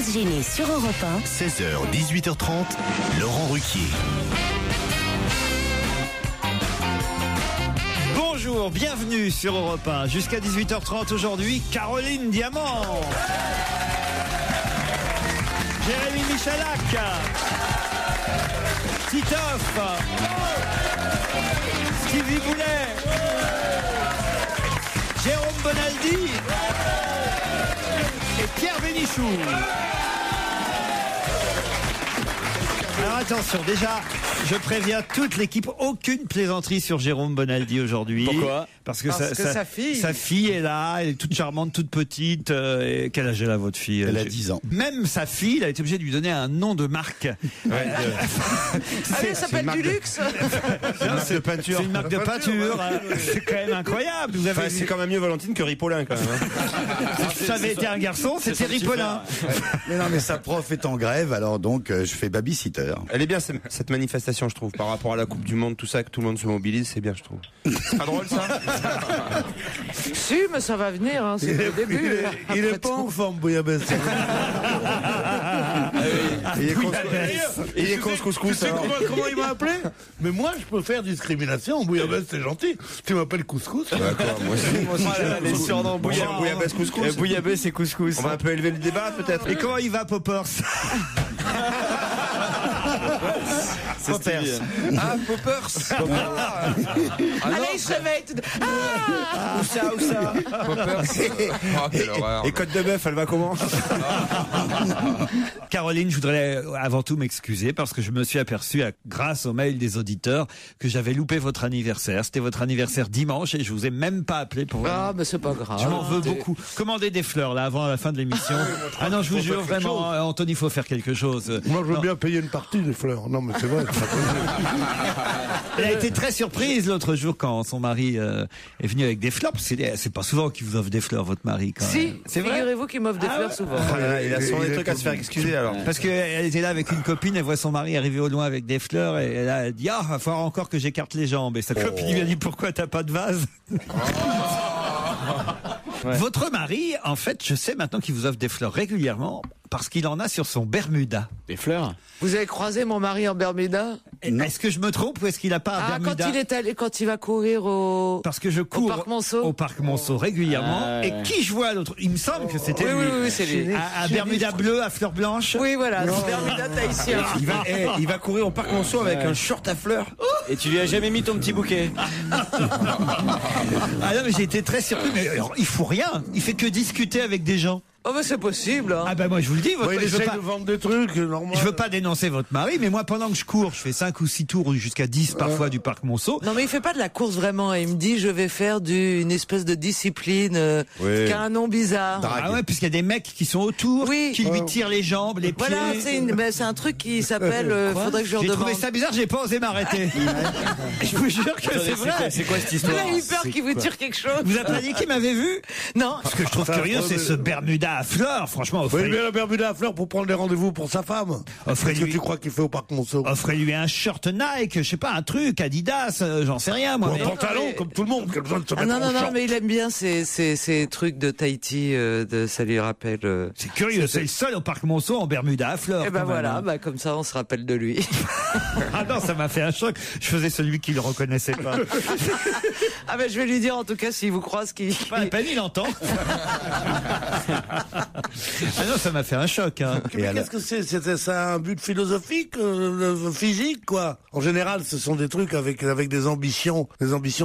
se gêner sur Europe 1. 16h, 18h30, Laurent Ruquier. Bonjour, bienvenue sur Europe 1. Jusqu'à 18h30 aujourd'hui, Caroline Diamant. Jérémy Michalak. Titoff. Stevie Boulet. Jérôme Bonaldi. Et Pierre Bénichou. Alors attention, déjà, je préviens toute l'équipe, aucune plaisanterie sur Jérôme Bonaldi aujourd'hui. Pourquoi ? Parce que sa fille est là, elle est toute charmante, toute petite. Et quel âge elle a, votre fille ? Elle a 10 ans. Même sa fille, elle a été obligée de lui donner un nom de marque. Elle s'appelle du luxe. C'est de peinture. C'est une marque de peinture. C'est quand même incroyable. Vous avez c'est quand même mieux Valentine que Ripollin, quand même. Si ça avait été un garçon, c'était Ripollin. Mais non, mais sa prof est en grève, alors donc je fais babysitter. Elle est bien cette manifestation, je trouve, par rapport à la Coupe du Monde, tout ça, que tout le monde se mobilise, c'est bien, je trouve. C'est pas drôle, ça ? Si, mais ça va venir, hein, c'est le début. Il est pas en forme, Bouillabaisse. Il est con ce couscous. Tu sais comment il m'a appelé? Mais moi, je peux faire discrimination. Bouillabaisse, c'est gentil. Tu m'appelles couscous. D'accord, moi aussi. Les surnoms Bouillabaisse couscous. Bouillabaisse et couscous. On va un peu élever le débat, peut-être. Et comment il va, Poppers? Poppers. Ah, Poppers. Allez, il se réveille. Où ça Poppers. Oh, quelle horreur. Et Côte de Bœuf, elle va comment? Caroline, je voudrais avant tout m'excuser parce que je me suis aperçu, grâce au mail des auditeurs, que j'avais loupé votre anniversaire. C'était votre anniversaire dimanche et je vous ai même pas appelé pour... Ah, mais c'est pas grave. Je m'en veux beaucoup. Commandez des fleurs, là, avant la fin de l'émission. Ah non, je vous jure, vraiment, Anthony, il faut faire quelque chose. Moi, je veux bien payer une partie des fleurs. Non, mais c'est vrai. Elle a été très surprise l'autre jour quand son mari est venu avec des fleurs. Parce que c'est pas souvent qu'il vous offre des fleurs, votre mari, quand même. Si, c'est vrai. figurez-vous qu'il m'offre des fleurs souvent. Il a souvent des trucs à se faire excuser, alors. Parce qu'elle était là avec une copine, elle voit son mari arriver au loin avec des fleurs et elle a dit, il va falloir encore que j'écarte les jambes. Et sa copine lui a dit, pourquoi t'as pas de vase? Ouais. Votre mari, en fait, je sais maintenant qu'il vous offre des fleurs régulièrement parce qu'il en a sur son Bermuda. Des fleurs? Vous avez croisé mon mari en Bermuda? Est-ce que je me trompe ou est-ce qu'il a pas un Bermuda? Quand il va courir parce que je cours au Parc Monceau régulièrement. Et qui je vois l'autre? Il me semble que c'était lui. Oui, c'est lui. Un Bermuda bleu à fleurs blanches. Oui, voilà, c'est Bermuda tahitien. Il va courir au Parc Monceau avec un short à fleurs. Et tu lui as jamais mis ton petit bouquet? Ah non, mais j'ai été très surpris. Mais alors, il faut rien. Il fait que discuter avec des gens. Oh, mais c'est possible, hein. Ah, ben moi, je vous le dis. Il essaie de vendre des trucs, normal. Je veux pas dénoncer votre mari, mais moi, pendant que je cours, je fais 5 ou 6 tours, jusqu'à 10 parfois du Parc Monceau. Non, mais il fait pas de la course vraiment. Il me dit, je vais faire une espèce de discipline, qui a un nom bizarre. Ah ouais, puisqu'il y a des mecs qui sont autour, qui lui tirent les jambes, les pieds. Voilà, c'est un truc qui s'appelle, faudrait que je J'ai redemande. trouvé ça bizarre, j'ai pas osé m'arrêter. Je vous jure que c'est vrai. C'est quoi cette histoire? Il a eu peur qu'il vous tire quelque chose. Vous avez pas dit qui m'avait vu? Non. Ce que je trouve curieux, c'est ce Bermuda à fleurs, franchement. Oui, mais la Bermuda à fleurs pour prendre des rendez-vous pour sa femme. Qu'est-ce que tu crois qu'il fait au Parc Monceau? Offrez-lui un shirt Nike, je sais pas, un truc, Adidas, j'en sais rien, moi. Un pantalon, comme tout le monde, qui a besoin de se mettre en non, short. mais il aime bien ces trucs de Tahiti, ça lui rappelle. C'est curieux, c'est le seul au Parc Monceau en Bermuda à fleurs. Et ben voilà, comme ça on se rappelle de lui. Ah non, ça m'a fait un choc. Je faisais celui qui le reconnaissait pas. Ah ben je vais lui dire en tout cas s'il vous croise qu'il... Pas la peine, il entend. Ah non, ça m'a fait un choc. Hein. Mais qu'est-ce que c'est? C'était ça un but philosophique, physique, quoi? En général, ce sont des trucs avec des ambitions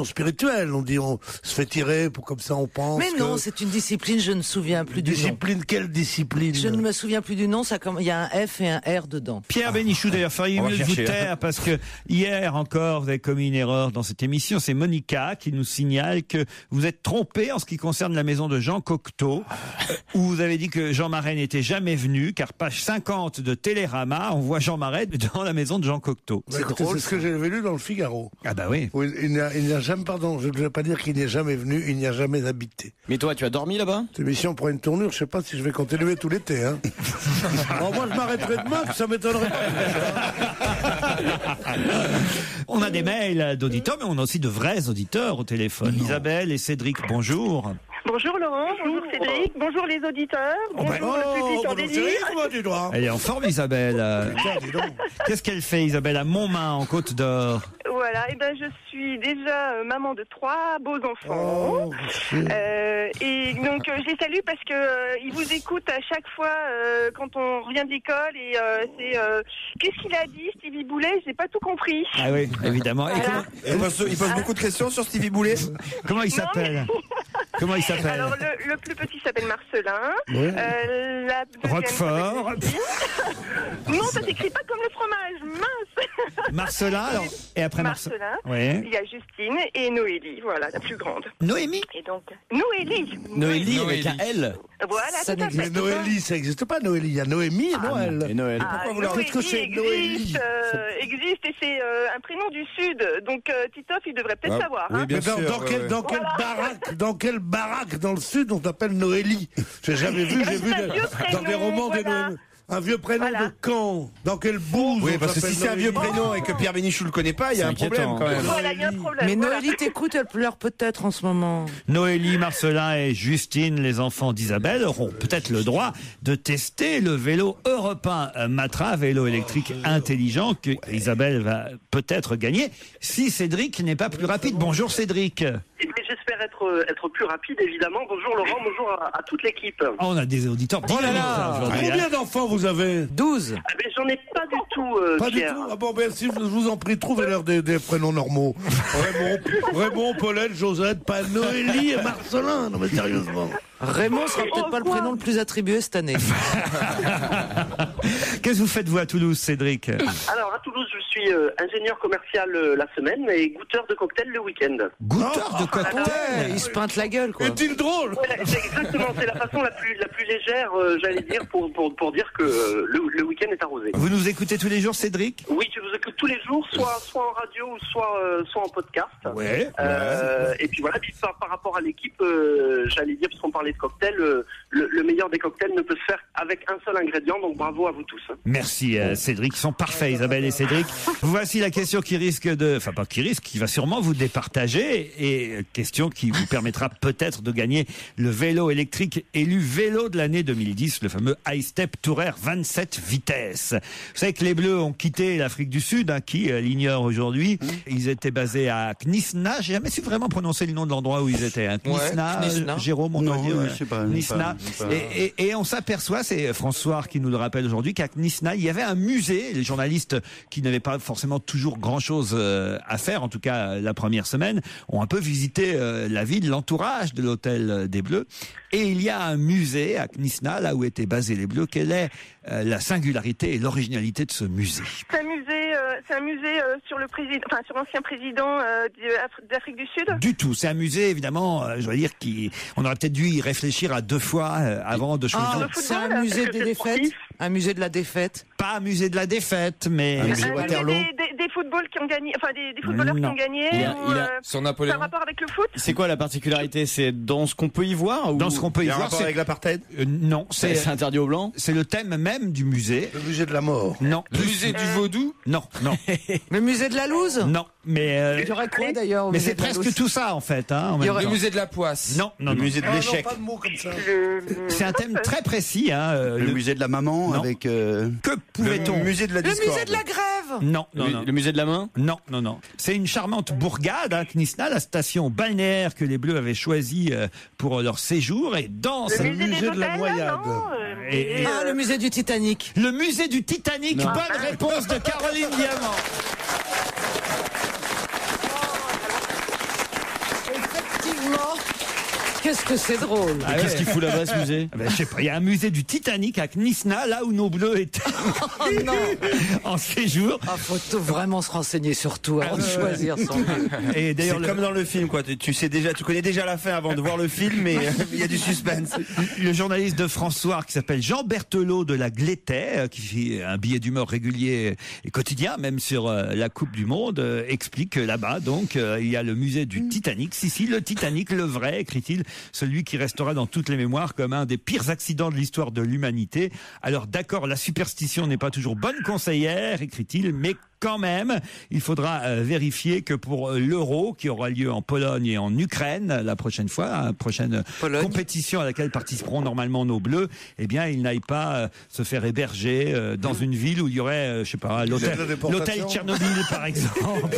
spirituelles. On dit, on se fait tirer pour comme ça on pense. Mais non, c'est une discipline, je ne me souviens plus du nom. Discipline, quelle discipline? Je ne me souviens plus du nom, il y a un F et un R dedans. Pierre Bénichou, d'ailleurs, feriez mieux de vous taire parce que hier encore, vous avez commis une erreur dans cette émission. C'est Monica qui nous signale que vous êtes trompé en ce qui concerne la maison de Jean Cocteau, où vous avez dit que Jean Marais n'était jamais venu, car page 50 de Télérama, on voit Jean Marais dans la maison de Jean Cocteau. C'est ce que j'ai lu dans le Figaro. Ah bah oui. Il n'y a jamais, pardon, je ne vais pas dire qu'il n'y est jamais venu, il n'y a jamais habité. Mais toi, tu as dormi là-bas? Cette émission prend une tournure, je sais pas si je vais continuer tout l'été, hein. Alors moi, je m'arrêterai demain, que ça m'étonnerait pas. On a des mails d'auditeurs, mais on a aussi de vrais auditeurs au téléphone. Isabelle et Cédric, bonjour. Bonjour Laurent, bonjour Cédric, bonjour les auditeurs, bonjour le public en délire. Elle est en forme, Isabelle. Qu'est-ce qu'elle fait, Isabelle, à Montmain, en Côte d'Or? Voilà, et ben je suis déjà maman de 3 beaux enfants. Et donc je les salue parce que ils vous écoutent à chaque fois quand on revient de l'école et c'est qu'est-ce qu'il a dit Stevie Boulet, j'ai pas tout compris. Ah oui, évidemment. Voilà. Il pose beaucoup de questions sur Stevie Boulet. Comment il s'appelle? Comment il s'appelle? Alors le plus petit s'appelle Marcelin. La deuxième Roquefort. Non, ça s'écrit pas comme le fromage, mince. Marcelin, alors, et après Marcelin. Ouais. Il y a Justine et Noélie, voilà, la plus grande. Noémie? Et donc, Noélie. Noélie avec un L. Voilà, Ça tout à n'existe fait. pas. Noélie, ça n'existe pas, Noélie. Il y a Noémie et Noël. Et Noël. Pourquoi vous leur dites que c'est Noélie? Existe et c'est un prénom du Sud. Donc, Titoff, il devrait peut-être savoir. oui, Hein. bien Mais sûr, dans quelle baraque dans le Sud on t'appelle Noélie? J'ai jamais vu, j'ai vu dans des romans des Noël. Un vieux prénom de quand? Dans quelle bouse? Oui, parce que si c'est un vieux prénom et que Pierre Bénichou le connaît pas, il y a un problème quand même. Voilà, il y a un problème. Mais voilà. Noélie t'écoute, elle pleure peut-être en ce moment. Noélie, Marcelin et Justine, les enfants d'Isabelle, auront peut-être le droit de tester le vélo européen Matra, vélo électrique intelligent que Isabelle va peut-être gagner si Cédric n'est pas plus rapide. Bonjour Cédric. J'espère être plus rapide, évidemment. Bonjour Laurent, bonjour à toute l'équipe. Oh, on a des auditeurs. Oh là là. aujourd'hui, Combien d'enfants vous avez? 12. Ah, mais j'en ai pas du tout, Pas du Pierre. tout. Ah bon, ben si je vous en prie, trouvez-leur des prénoms normaux. Raymond, Paulette, Josette, pas Noélie et Marcelin. Non mais sérieusement. Raymond sera peut-être pas le prénom le plus attribué cette année. Qu'est-ce que vous faites, vous, à Toulouse, Cédric? Alors, à Toulouse, je suis ingénieur commercial la semaine et goûteur de cocktail le week-end. Goûteur de cocktail. Il se peinte la gueule, quoi. Est-il drôle? Voilà, c'est exactement, c'est la façon la plus légère, j'allais dire, pour dire que le week-end est arrosé. Vous nous écoutez tous les jours, Cédric? Oui, je vous écoute tous les jours, soit en radio ou soit en podcast. Ouais. Et puis voilà, puis par rapport à l'équipe, j'allais dire, puisqu'on parlait de cocktail, le meilleur des cocktails ne peut se faire avec un seul ingrédient, donc bravo à vous tous. Merci Cédric, ils sont parfaits, Isabelle et Cédric. Voici la question qui risque qui va sûrement vous départager, et question qui vous permettra peut-être de gagner le vélo électrique élu vélo de l'année 2010, le fameux iStep Tourer 27 vitesses. Vous savez que les Bleus ont quitté l'Afrique du Sud, qui l'ignore aujourd'hui. Ils étaient basés à Knysna. J'ai jamais su vraiment prononcer le nom de l'endroit où ils étaient. Knysna, Jérôme, on doit dire. Knysna. Et on s'aperçoit, c'est François qui nous le rappelle aujourd'hui, qu'à Knysna, il y avait un musée. Les journalistes qui n'avaient pas forcément toujours grand-chose à faire, en tout cas la première semaine, ont un peu visité la ville, l'entourage de l'hôtel des Bleus. Et il y a un musée à Knysna, là où étaient basés les Bleus. Quelle est la singularité et l'originalité de ce musée? C'est un musée sur sur l'ancien président d'Afrique du Sud. Du tout. C'est un musée, évidemment, je dois dire, on aurait peut-être dû y réfléchir à 2 fois avant de choisir. C'est un musée des défaites. Un musée de la défaite. Pas un musée de la défaite, mais un musée Waterloo. Des footballs qui ont gagné, enfin des footballeurs qui ont gagné. Son Napoléon. Ça a rapport avec le foot? C'est quoi la particularité? C'est dans ce qu'on peut y voir, ou... Dans ce qu'on peut y voir, c'est avec l'apartheid? Non, c'est interdit aux blancs. C'est le thème même du musée. Le musée de la mort. Non. Le musée du vaudou? Non, non. Le musée de la loose? Non, mais il y aurait quoi d'ailleurs? Mais c'est presque tout ça en fait. Le musée de la poisse? Non, non, le musée de l'échec. Pas de mots comme ça. C'est un thème très précis. Le musée de la maman avec. Que pouvait-on? Le musée de la discorde. Le musée de la grève? Non, non, non. Le musée de la main? Non, non, non. C'est une charmante bourgade, Knysna, la station balnéaire que les Bleus avaient choisie pour leur séjour. Et dans le musée de la noyade. Le musée du Titanic. Le musée du Titanic. Non. Bonne réponse de Caroline Diamant. Effectivement. Qu'est-ce que c'est drôle. Qu'est-ce qu'il fout là-bas, ce musée? Je sais pas, il y a un musée du Titanic à Knysna, là où nos Bleus étaient en séjour. Faut vraiment se renseigner sur tout avant de choisir son. Et d'ailleurs, c'est comme dans le film, quoi. Tu connais déjà la fin avant de voir le film, mais il y a du suspense. Le journaliste de François qui s'appelle Jean Berthelot de la Glétais, qui fait un billet d'humeur régulier et quotidien, même sur la Coupe du Monde, explique que là-bas, donc, il y a le musée du Titanic. Si, le Titanic, le vrai, écrit-il, celui qui restera dans toutes les mémoires comme un des pires accidents de l'histoire de l'humanité. Alors d'accord, la superstition n'est pas toujours bonne conseillère, écrit-il, mais quand même, il faudra vérifier que pour l'Euro, qui aura lieu en Pologne et en Ukraine la prochaine fois, prochaine compétition à laquelle participeront normalement nos Bleus, eh bien, ils n'aillent pas se faire héberger dans une ville où il y aurait, je sais pas, l'hôtel Tchernobyl, par exemple.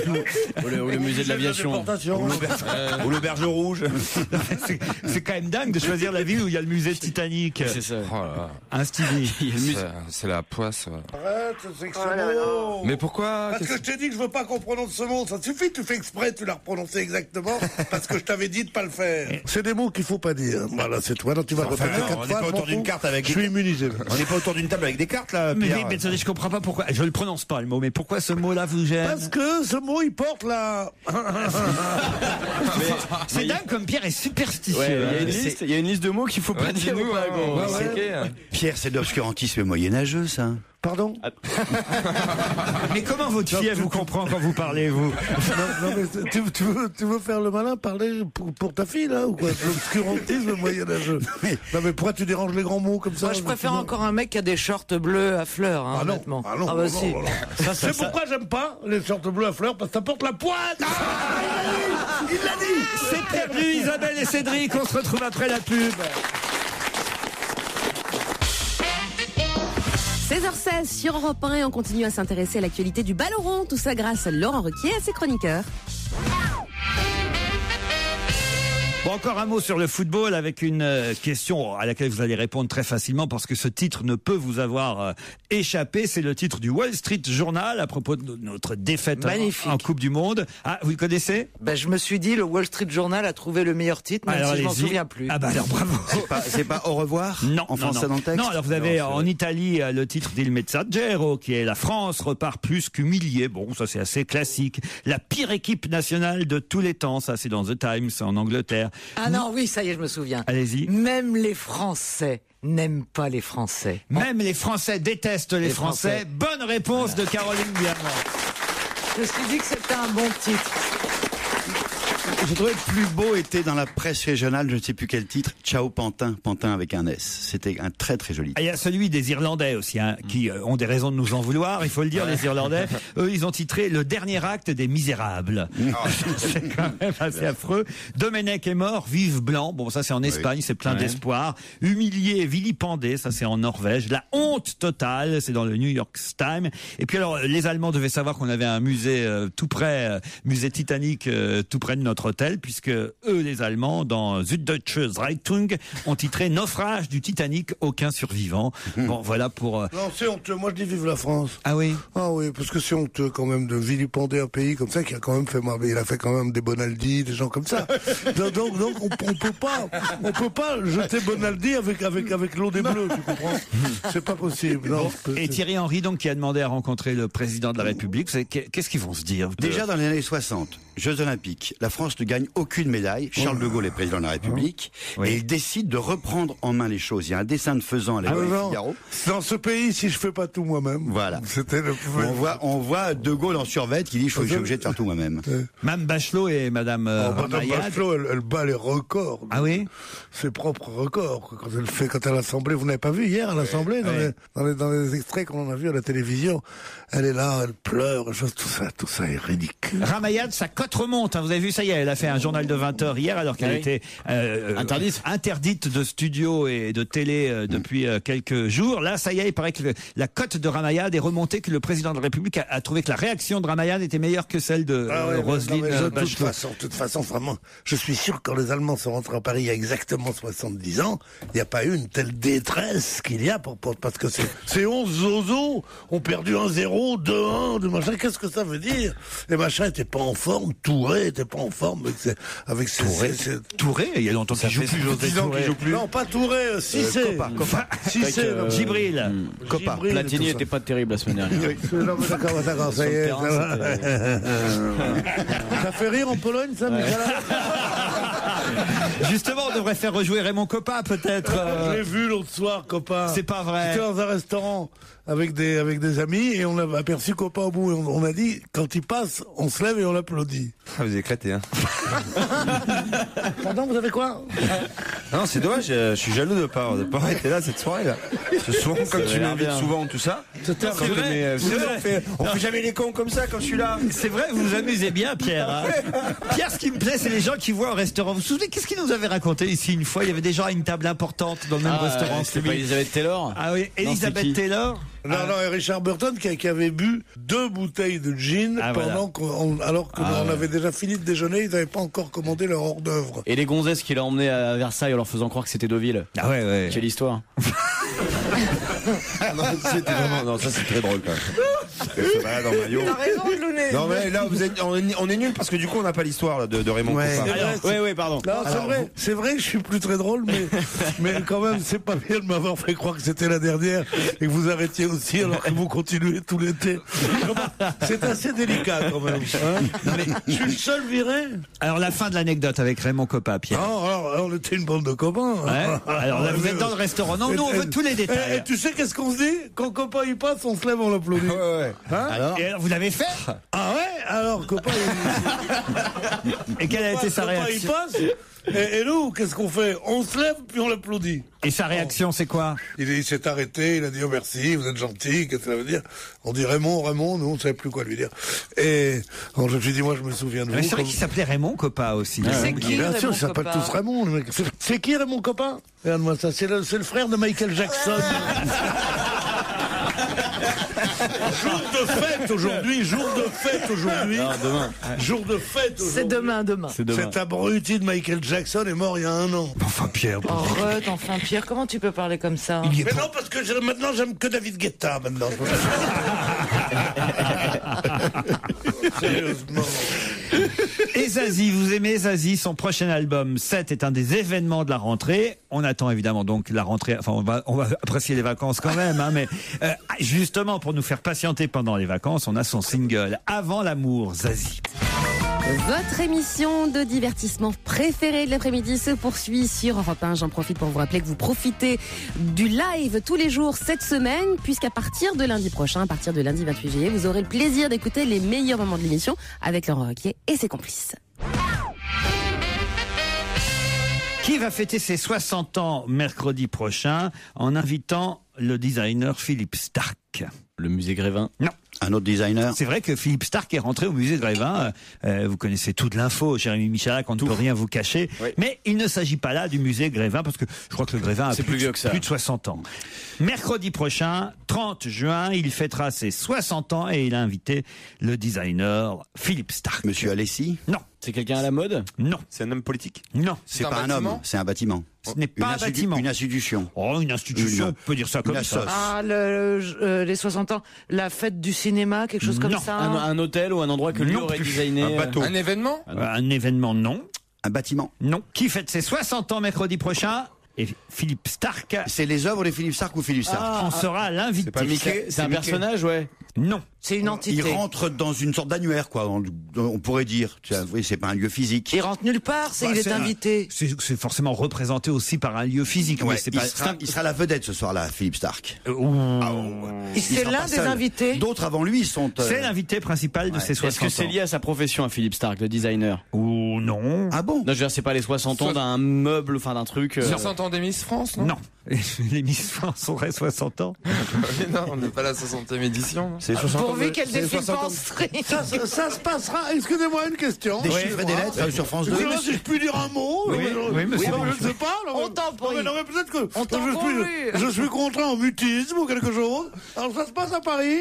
Ou le musée de l'aviation. Ou l'auberge rouge. C'est quand même dingue de choisir la ville où il y a le musée Titanic. C'est ça. Oh là là. Un Stevie. C'est la poisse. Arrête, c'est que ce mot. Mais pourquoi? Parce que je t'ai dit que je veux pas qu'on prononce ce mot. Ça suffit, tu fais exprès, tu l'as prononcé exactement parce que je t'avais dit de pas le faire. C'est des mots qu'il faut pas dire. Voilà, c'est tout. Alors tu vas répéter 4 fois. On n'est pas autour d'une carte avec. Je suis immunisé. On n'est pas autour d'une table avec des cartes là. Mais Pierre. oui, mais attendez, je comprends pas pourquoi. Je le prononce pas le mot, mais pourquoi ce mot-là vous gêne? Parce que ce mot, il porte la. C'est dingue comme Pierre est superstitieux. Ouais, il y a une liste de mots qu'il faut pas dire. Pierre, c'est de l'obscurantisme moyenâgeux, ça. Pardon? Mais comment votre fille elle vous comprend quand vous parlez, vous? Non, mais tu veux faire le malin, parler pour ta fille, là, ou quoi? L'obscurantisme moyenâgeux. Non, mais pourquoi tu déranges les grands mots comme ça? Moi, je préfère encore un mec qui a des shorts bleus à fleurs, hein, honnêtement. Ah non, bah si. C'est pourquoi j'aime pas les shorts bleus à fleurs, parce que ça porte la pointe. Il l'a dit. C'est perdu, Isabelle et Cédric. On se retrouve après la pub. 16h16 sur Europe 1 et on continue à s'intéresser à l'actualité du ballon rond. Tout ça grâce à Laurent Ruquier et à ses chroniqueurs. Bon, encore un mot sur le football avec une question à laquelle vous allez répondre très facilement parce que ce titre ne peut vous avoir échappé. C'est le titre du Wall Street Journal à propos de notre défaite en Coupe du Monde. Ah, vous le connaissez? Ben, je me suis dit, le Wall Street Journal a trouvé le meilleur titre, même si je m'en souviens plus. Ah bah alors bravo. C'est pas au revoir? Non. En français dans le texte? Non, alors vous avez en Italie le titre d'Il Messaggero qui est la France repart plus qu'humiliée. Bon, ça c'est assez classique. La pire équipe nationale de tous les temps, ça c'est dans The Times en Angleterre. Ah non, oui, ça y est, je me souviens. Allez-y. Même les Français n'aiment pas les Français. Même les Français détestent les Français. Bonne réponse de Caroline Diamant. Je me suis dit que c'était un bon titre. Je trouvais le plus beau était dans la presse régionale, je ne sais plus quel titre, Ciao Pantin, Pantin avec un S. C'était un très très joli titre. Il y a celui des Irlandais aussi, hein, qui ont des raisons de nous en vouloir, il faut le dire, les Irlandais. Eux, ils ont titré Le dernier acte des Misérables. C'est quand même assez affreux. Domenech est mort, vive Blanc. Bon, ça c'est en Espagne, c'est plein d'espoir. Humilié, vilipendé, ça c'est en Norvège. La honte totale, c'est dans le New York Times. Et puis alors, les Allemands devaient savoir qu'on avait un musée tout près, musée Titanic, tout près de notre hôtel, puisque eux, les Allemands, dans Süddeutsche Zeitung, ont titré Naufrage du Titanic, aucun survivant. Bon, voilà pour... Non, c'est honteux. Moi, je dis vive la France. Ah oui? Ah oui, parce que c'est honteux quand même de vilipender un pays comme ça qui a quand même fait marrer. Il a fait quand même des Bonaldi, des gens comme ça. donc on peut pas jeter Bonaldi avec l'eau des Bleus, tu comprends? C'est pas possible. Non, et Thierry Henry, donc, qui a demandé à rencontrer le président de la République, qu'est-ce qu'ils vont se dire? Déjà dans les années 60, Jeux Olympiques, la France ne gagne aucune médaille. Charles de Gaulle est président de la République. Et il décide de reprendre en main les choses. Il y a un dessin de Faisan à l'école Figaro. Dans ce pays, si je fais pas tout moi-même. Voilà. C'était le... on voit de Gaulle en survêt qui dit je suis obligé de faire tout moi-même. Mme Bachelot et Mme Madame Bachelot, elle bat les records. Ah oui? Ses propres records. Quand elle à l'Assemblée, vous n'avez pas vu hier à l'Assemblée, dans les extraits qu'on a vus à la télévision, elle est là, elle pleure, tout ça est ridicule. Ramayad, sa cote remonte, hein, vous avez vu, ça y est, elle a fait un journal de 20 heures hier alors qu'elle était interdite de studio et de télé depuis quelques jours. Là, ça y est, il paraît que la cote de Ramayad est remontée, que le président de la République a trouvé que la réaction de Ramayad était meilleure que celle de Roselyne Bachelot. De toute façon, vraiment, je suis sûr que quand les Allemands sont rentrés à Paris il y a exactement 70 ans, il n'y a pas eu une telle détresse qu'il y a parce que ces 11 zozos ont perdu 1-0, 2-1, de machin. Qu'est-ce que ça veut dire? Les machins étaient pas en forme, Touré était pas en forme avec ses Touré, il y a longtemps qu'il joue plus. Non, pas Touré, Cissé. Cissé. Gibril. Copa. Platini n'était pas terrible la semaine dernière. Non, mais d'accord, ça y est. Ça fait rire en Pologne, ça, Nicolas? Justement, on devrait faire rejouer Raymond Coppa, peut-être. Je l'ai vu l'autre soir, Coppa. C'est pas vrai. J'étais dans un restaurant avec des amis et on a aperçu Coppa au bout. Et on a dit, quand il passe, on se lève et on l'applaudit. Ah, vous éclatez, hein. Pardon, vous avez quoi? Non, c'est dommage, je suis jaloux de pas avoir été là cette soirée-là. C'est souvent comme tu m'invites souvent, tout ça. C'est vrai. On fait jamais les cons comme ça quand je suis là. C'est vrai, vous vous amusez bien, Pierre. Hein. Pierre, ce qui me plaît, c'est les gens qui voient au restaurant. Vous vous souvenez, qu'est-ce qu'il nous avait raconté ici une fois? Il y avait des gens à une table importante dans le même restaurant. C'était pas Elisabeth Taylor? Ah oui, Elisabeth Taylor. Non, et Richard Burton qui avait bu 2 bouteilles de gin alors qu'on avait déjà fini de déjeuner, ils n'avaient pas encore commandé leur hors d'œuvre. Et les gonzesses qu'il a emmenées à Versailles en leur faisant croire que c'était Deauville. Ah ouais. Quelle histoire. Non, ça c'est très drôle quand même. T'as raison, Lounet. Non mais là on est nuls parce que du coup on n'a pas l'histoire là, de Raymond Kopa. Oui, pardon. Non, c'est vrai que je suis plus très drôle, mais quand même c'est pas bien de m'avoir fait croire que c'était la dernière et que vous arrêtiez aussi alors que vous continuez tout l'été. C'est assez délicat quand même. Hein, non, mais je suis le seul viré. Alors la fin de l'anecdote avec Raymond Kopa, Pierre. Non, alors on était une bande de copains. Ouais. Alors là vous êtes dans le restaurant. Non, nous on veut tous les détails. Et tu sais qu'est-ce qu'on se dit? Quand Kopa il passe, on se lève, on l'applaudit. Ouais. Hein? Et alors, vous l'avez fait? Ah ouais? Alors Kopa Et quelle a été sa réaction? Kopa il passe. Et nous, qu'est-ce qu'on fait? On se lève puis on l'applaudit. Et sa réaction, c'est quoi? Il s'est arrêté, il a dit oh merci, vous êtes gentil, qu'est-ce que ça veut dire? On dit Raymond, nous on savait plus quoi lui dire. Et alors, je me suis dit moi je me souviens de vous. Mais c'est vrai qu'il s'appelait Raymond Kopa aussi. C'est qui bien sûr, Raymond ils s'appellent Kopa tous Raymond, le mec. C'est qui Raymond Kopa? Regarde-moi ça, c'est le frère de Michael Jackson. Jour de fête aujourd'hui. Non, demain. Jour de fête aujourd'hui. C'est demain. Cet abruti de Michael Jackson est mort il y a 1 an. Enfin, Pierre. Arrête, enfin, Pierre, comment tu peux parler comme ça? Mais non, parce que maintenant j'aime que David Guetta maintenant. Sérieusement. Et Zazie, vous aimez Zazie, son prochain album 7 est un des événements de la rentrée. On attend évidemment donc la rentrée, enfin on va apprécier les vacances quand même, hein, mais justement pour nous faire patienter pendant les vacances, on a son single Avant l'amour, Zazie. Votre émission de divertissement préférée de l'après-midi se poursuit sur Europe 1. J'en profite pour vous rappeler que vous profitez du live tous les jours cette semaine, puisqu'à partir de lundi prochain, à partir de lundi 28 juillet, vous aurez le plaisir d'écouter les meilleurs moments de l'émission avec Laurent Ruquier et ses complices. Qui va fêter ses 60 ans mercredi prochain en invitant le designer Philippe Starck? Le musée Grévin? Non. Un autre designer? C'est vrai que Philippe Starck est rentré au musée de Grévin. Vous connaissez toute l'info, Jérémy Michalak, on ne peut rien vous cacher. Oui. Mais il ne s'agit pas là du musée Grévin, parce que je crois que le Grévin a plus de 60 ans. Mercredi prochain, 30 juin, il fêtera ses 60 ans et il a invité le designer Philippe Starck. Monsieur Alessi? Non. C'est quelqu'un à la mode? Non. C'est un homme politique? Non. C'est pas un homme, c'est un bâtiment. Ce n'est pas un bâtiment. Une institution. Oh, une institution, on peut dire ça comme ça. Ah, les 60 ans, la fête du cinéma, quelque chose comme ça. Un hôtel ou un endroit que lui aurait designé. Un bateau. Un événement? Un événement, non. Un bâtiment? Non. Qui fête ses 60 ans mercredi prochain? Et Philippe Starck. C'est les œuvres de Philippe Starck ou Philippe Starck? On sera l'invité. C'est pas Mickey? C'est un personnage, ouais. Non. C'est une entité. Il rentre dans une sorte d'annuaire, quoi. On pourrait dire. Oui, c'est pas un lieu physique. Il rentre nulle part, il est invité. C'est forcément représenté aussi par un lieu physique. Ouais, mais il sera la vedette ce soir-là, Philippe Starck. C'est l'un des invités. D'autres avant lui sont. C'est l'invité principal de ses 60 ans. Est-ce que c'est lié à sa profession, à Philippe Starck, le designer? Ou non. Ah bon? Non, je veux dire, c'est pas les 60 ans d'un meuble, enfin d'un truc. 60 ans des Miss France, non? Non. Les Miss France auraient 60 ans. Non, on n'est pas la 60e édition. C'est 60 ans. Pourvu qu'elle dépenserait. Ça se passera. Excusez-moi une question. Des chiffres et des lettres sur France 2. Si je puis dire un mot. Oui, monsieur. Je ne sais pas. On t'en prie. Non, mais peut-être que je suis contraint en mutisme ou quelque chose. Alors ça se passe à Paris.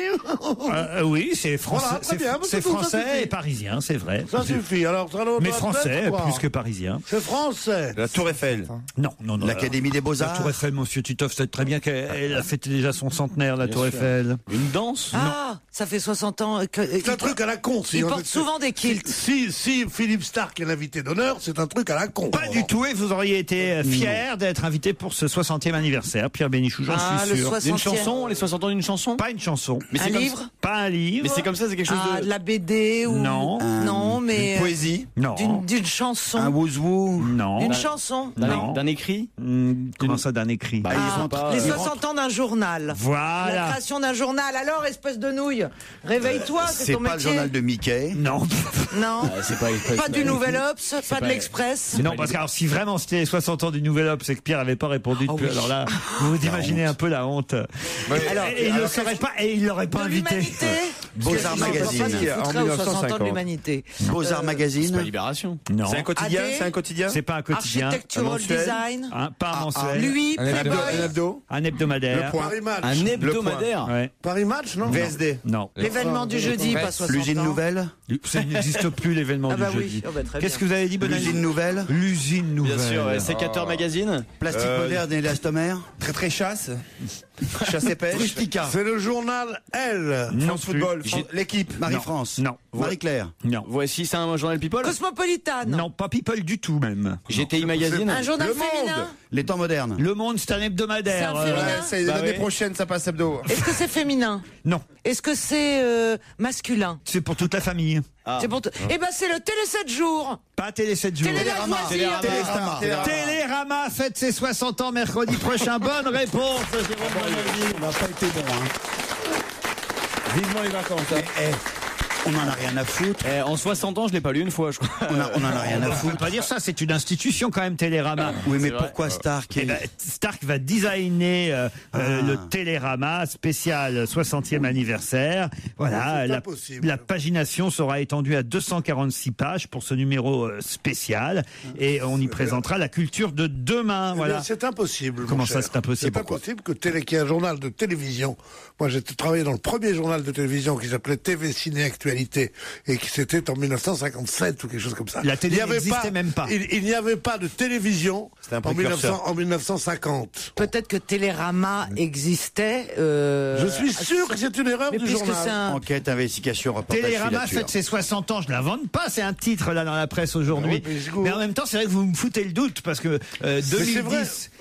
Oui, c'est français. Voilà, très bien, c'est français et parisien, c'est vrai. Ça suffit. Alors, mais français plus que parisien. C'est français. La Tour Eiffel. Non. L'Académie des Beaux-Arts. La Tour Eiffel, monsieur Titoff, sait très bien qu'elle a fêté déjà son centenaire, la Tour Eiffel. Une danse? Ah, ça fait 60 ans. C'est un truc à la con. Il porte souvent des kilts. Si Philippe Starck est l'invité d'honneur, c'est un truc à la con. Pas du tout, et vous auriez été fier d'être invité pour ce 60e anniversaire, Pierre Bénichou, j'en suis sûr. Une chanson, les 60 ans d'une chanson? Pas une chanson. Mais un livre? Pas un livre. Mais c'est comme ça, c'est quelque chose de... de la BD ou... Non. Non, mais... Poésie? Non. D'une chanson. Un wouzou? Non. Une chanson. D'un écrit? Comment ça, d'un écrit? Les 60 ans d'un journal. Voilà. La création d'un journal. Alors, espèce de nouille, réveille-toi, c'est ton pas métier. le journal de Mickey. Non. Non. C'est pas du Nouvel Obs, pas de l'Express. Non, parce que alors, si vraiment c'était les 60 ans du Nouvel Obs et que Pierre n'avait pas répondu depuis, alors là, vous vous imaginez un peu la honte. Alors, et il ne le saurait pas, et il l'aurait pas invité. Beaux-Arts Magazine. En 60 ans de l'humanité. Beaux-Arts Magazine. C'est pas Libération. Non. C'est un quotidien? AD? C'est un quotidien? C'est pas un quotidien. Architectural Design. Pas un mensuel. Lui, Playboy. Un hebdo? Un hebdomadaire. Le Paris Match. Un hebdomadaire. Ouais. Paris Match, non? VSD? Non. L'événement du jeudi, pas 60 ans. L'usine nouvelle. Ça n'existe plus, l'événement Ah bah du oui. jeudi. Oh bah très Qu'est-ce que bien. vous avez dit, Bonaldi? L'usine nouvelle. L'usine nouvelle. Bien sûr, Sécateur Magazine. Plastique moderne et élastomère. Très chasse? Chasse et pêche? Rustica. C'est le journal Elle. Non France plus. Football? L'équipe? Marie-France. Non. Marie-Claire. Non. Voici, c'est un journal People. Cosmopolitan. Non, pas People du tout, même. GTI Magazine. Un journal Le féminin. Monde. Les temps modernes. Le Monde, c'est un hebdomadaire. C'est un féminin. C'est Bah l'année oui. prochaine, ça passe hebdo. Est-ce que c'est féminin? Non, Est-ce que c'est masculin? c'est pour toute la famille. C'est pour Eh ben c'est le Télé 7 jours. Pas Télé 7 jours. Télérama. Téléstar. Télérama fête ses 60 ans mercredi prochain. Bonne réponse, Jérôme Bonaldi. On n'a pas été bon, hein. Vivement les vacances. On en a rien à foutre. En 60 ans, je l'ai pas lu une fois, je crois. On en a rien à On foutre. peut pas dire ça, c'est une institution quand même, Télérama. Oui, mais C'est vrai. pourquoi Stark Eh ben, Stark va designer le Télérama spécial 60e anniversaire. Voilà, C'est impossible. la pagination sera étendue à 246 pages pour ce numéro spécial et on y présentera la culture de demain. Eh Voilà. bien, c'est impossible. Comment mon ça, cher. c'est impossible? C'est impossible que qu'il y ait un journal de télévision. Moi, j'ai travaillé dans le premier journal de télévision qui s'appelait TV Ciné Actualité et qui c'était en 1957 ou quelque chose comme ça. La télé Il y avait n'existait même pas. Il n'y avait pas de télévision C'était un en, précurseur. en 1950. Peut-être que Télérama existait. Je suis sûr que c'est une erreur Mais du puisque journal. c'est un... Enquête, investigation, reportage, Télérama filature. fête ses 60 ans, je l'invente pas, c'est un titre là dans la presse aujourd'hui. Ah oui, mais c'est cool. Mais en même temps, c'est vrai que vous me foutez le doute parce que Mais c'est vrai. 2010.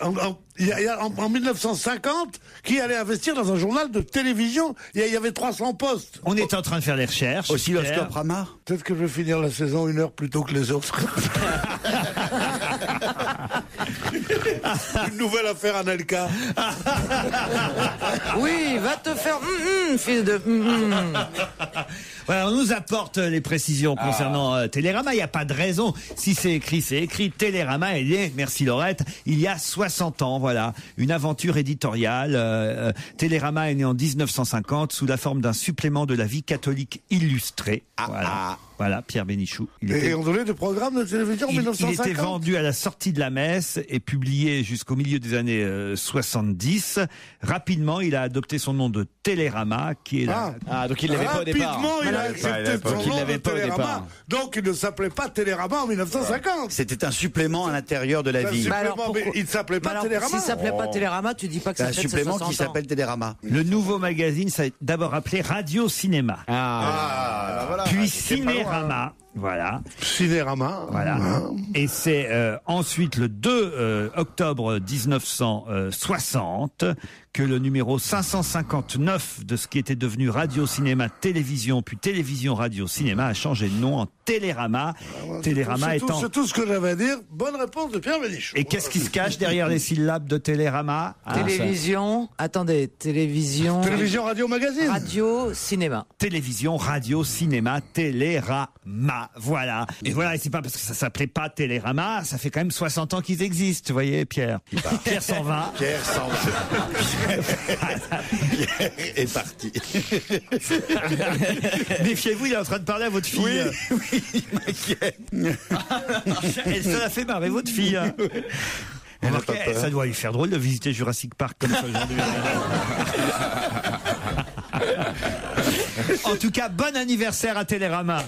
En 1950, qui allait investir dans un journal de télévision? Il y avait 300 postes. On est en train de faire les recherches. Oscilloscope Rama. Peut-être que je vais finir la saison 1 heure plus tôt que les autres. Une nouvelle affaire Anelka. Oui, va te faire fils de... Voilà, on nous apporte les précisions concernant Télérama. Il n'y a pas de raison. Si c'est écrit, c'est écrit. Télérama, il est, merci Laurette, il y a 60 ans. Voilà, une aventure éditoriale. Télérama est né en 1950 sous la forme d'un supplément de la vie catholique illustrée. Voilà, Pierre Bénichou. Et on donnait des programmes de télévision en Il 1950. était vendu à la sortie de la messe et publié jusqu'au milieu des années 70. Rapidement, il a adopté son nom de Télérama, qui est la... Ah, donc il l'avait pas au départ. Rapidement, il a accepté son qu'il nom l'avait de pas au Télérama. départ. Donc, il ne s'appelait pas Télérama en 1950. C'était un supplément à l'intérieur de la vie. Bah, alors, pourquoi- mais il ne s'appelait pas Alors, Télérama. s'il s'appelait pas Télérama, tu dis pas que C'est ça un fête ses supplément 60 qui ans. s'appelle Télérama. Le nouveau magazine, ça a d'abord appelé Radio Cinéma. Puis Cinérama. Voilà. Cinérama. Voilà. Et c'est ensuite le 2 octobre 1960 que le numéro 559 de ce qui était devenu Radio Cinéma Télévision, puis Télévision Radio Cinéma, a changé de nom en Télérama. Télérama étant... C'est tout ce que j'avais à dire. Bonne réponse de Pierre Bénichou. Et qu'est-ce qui se cache derrière les syllabes de Télérama? Télévision, attendez, télévision... Télévision, radio, magazine. Radio, cinéma. Télévision, radio, cinéma, Télérama. Voilà. Et voilà, et c'est pas parce que ça s'appelait pas Télérama, ça fait quand même 60 ans qu'ils existent, vous voyez, Pierre. Pierre s'en va. Pierre s'en va. Pierre est parti. Méfiez-vous, il est en train de parler à votre fille. Oui, il m'inquiète. Et ça l'a fait marrer, votre fille. Remarquez, ça doit lui faire drôle de visiter Jurassic Park comme ça aujourd'hui. En tout cas, bon anniversaire à Télérama.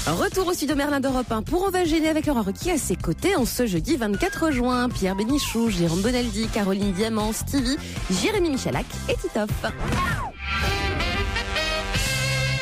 Retour au studio Merlin d'Europe 1 pour On va gêner avec Laurent Ruquier à ses côtés en ce jeudi 24 juin. Pierre Bénichou, Jérôme Bonaldi, Caroline Diamant, Stevie, Jérémy Michalak et Titoff.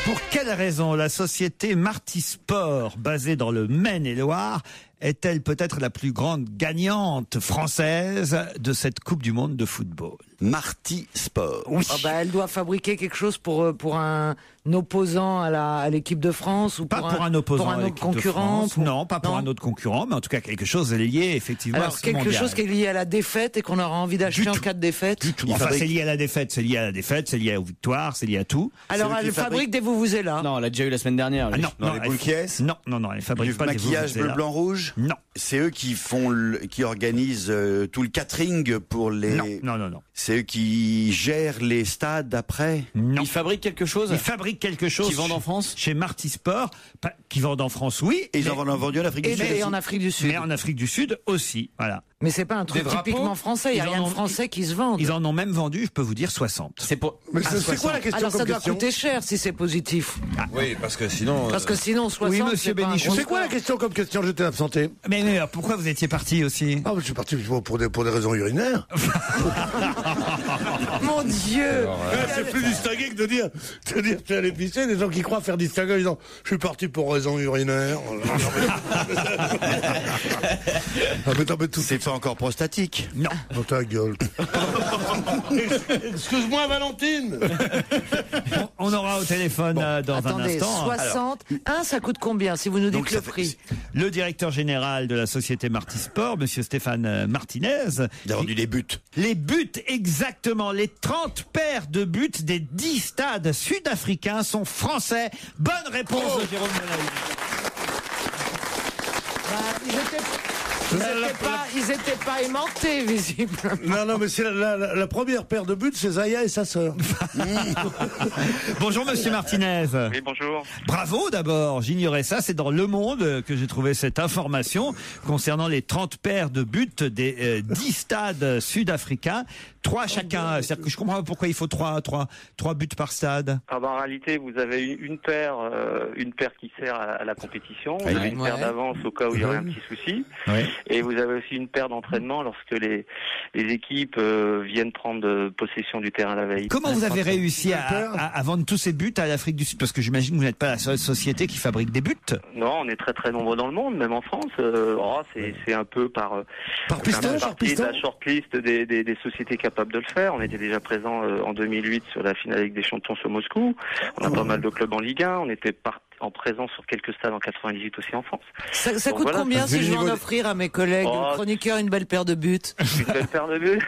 Pour quelle raison la société Marty Sport, basée dans le Maine-et-Loire, est-elle peut-être la plus grande gagnante française de cette Coupe du Monde de football? Marty Sport. Oui. Elle doit fabriquer quelque chose pour un opposant à l'équipe de France ou Pas pour un opposant, pour un à autre l'équipe de concurrent. France. Non, pas pour un autre concurrent, mais en tout cas quelque chose lié effectivement à Alors ce quelque mondial. chose qui est lié à la défaite et qu'on aura envie d'acheter en cas de défaite. Enfin, c'est lié à la défaite, c'est lié à la défaite, c'est lié aux victoires, c'est lié à tout. Alors elle fabrique des vuvuzela. Non, on l'a déjà eu la semaine dernière. Ah, non, les boules qui est non, elle fabrique Du pas des maquillage bleu, vuvuzela. blanc, rouge. Non. C'est eux qui qui organisent tout le catering pour les. Non. C'est eux qui gèrent les stades après. Non. Ils fabriquent quelque chose. Ils fabriquent quelque chose. Qui vendent en France. Chez Marty Sport, qui vendent en France, oui. Et ils en ont vendu en Afrique du Sud. Et en Afrique du Sud. Mais en Afrique du Sud aussi, voilà. Mais c'est pas un truc Des drapeaux typiquement français. Il y a Ils en rien de ont- français qui se vend. Ils en ont même vendu, je peux vous dire, 60. C'est pour. Mais c'est quoi la question Alors ça comme doit question coûter cher si c'est positif. Oui, parce que sinon. Parce que sinon 60. Oui, monsieur c'est pas un Bénichou. gros C'est quoi la score. question comme question? J'étais absenté. Mais alors, pourquoi vous étiez parti aussi? Ah, je suis parti pour des raisons urinaires. Mon Dieu. C'est plus distingué que de dire je suis allé pisser. Les gens qui croient faire distinguer en disant je suis parti pour raisons urinaires. C'est pas encore prostatique. Non. Dans ta gueule. Excuse-moi, Valentine. On aura au téléphone dans Attendez, un instant. 60. Ça coûte combien si vous nous dites Donc, le ça fait- prix? Le directeur général de la société Marty Sport, monsieur Stéphane Martinez. Il a vendu des buts. Les buts, exactement, les 30 paires de buts des 10 stades sud-africains sont français. Bonne réponse de Jérôme Benaï. Ils étaient pas aimantés, visiblement. Non, mais c'est la première paire de buts, c'est Zaya et sa sœur. Bonjour monsieur Martinez. Oui, bonjour. Bravo d'abord, j'ignorais ça, c'est dans Le Monde que j'ai trouvé cette information concernant les 30 paires de buts des 10 stades sud-africains, 3 chacun. C'est-à-dire que je comprends pas pourquoi il faut 3 buts par stade. Ah bah, en réalité, vous avez une paire qui sert à la compétition, Oui. une paire d'avance au cas où il y aurait un petit souci, Oui. et vous avez aussi une paire d'entraînement lorsque les équipes viennent prendre possession du terrain la veille. Comment vous avez réussi à vendre tous ces buts à l'Afrique du Sud? Parce que j'imagine que vous n'êtes pas la seule société qui fabrique des buts. Non, on est très très nombreux dans le monde, même en France. C'est un peu par piston, par piston. la shortlist des sociétés capables de le faire. On était déjà présent en 2008 sur la finale Ligue des Champions sur Moscou. On a pas mal de clubs en Ligue 1. On était en présence sur quelques stades en 98 aussi en France. Ça Donc coûte voilà, combien si je veux en offrir à mes collègues chroniqueurs une belle paire de buts? Une belle paire de buts.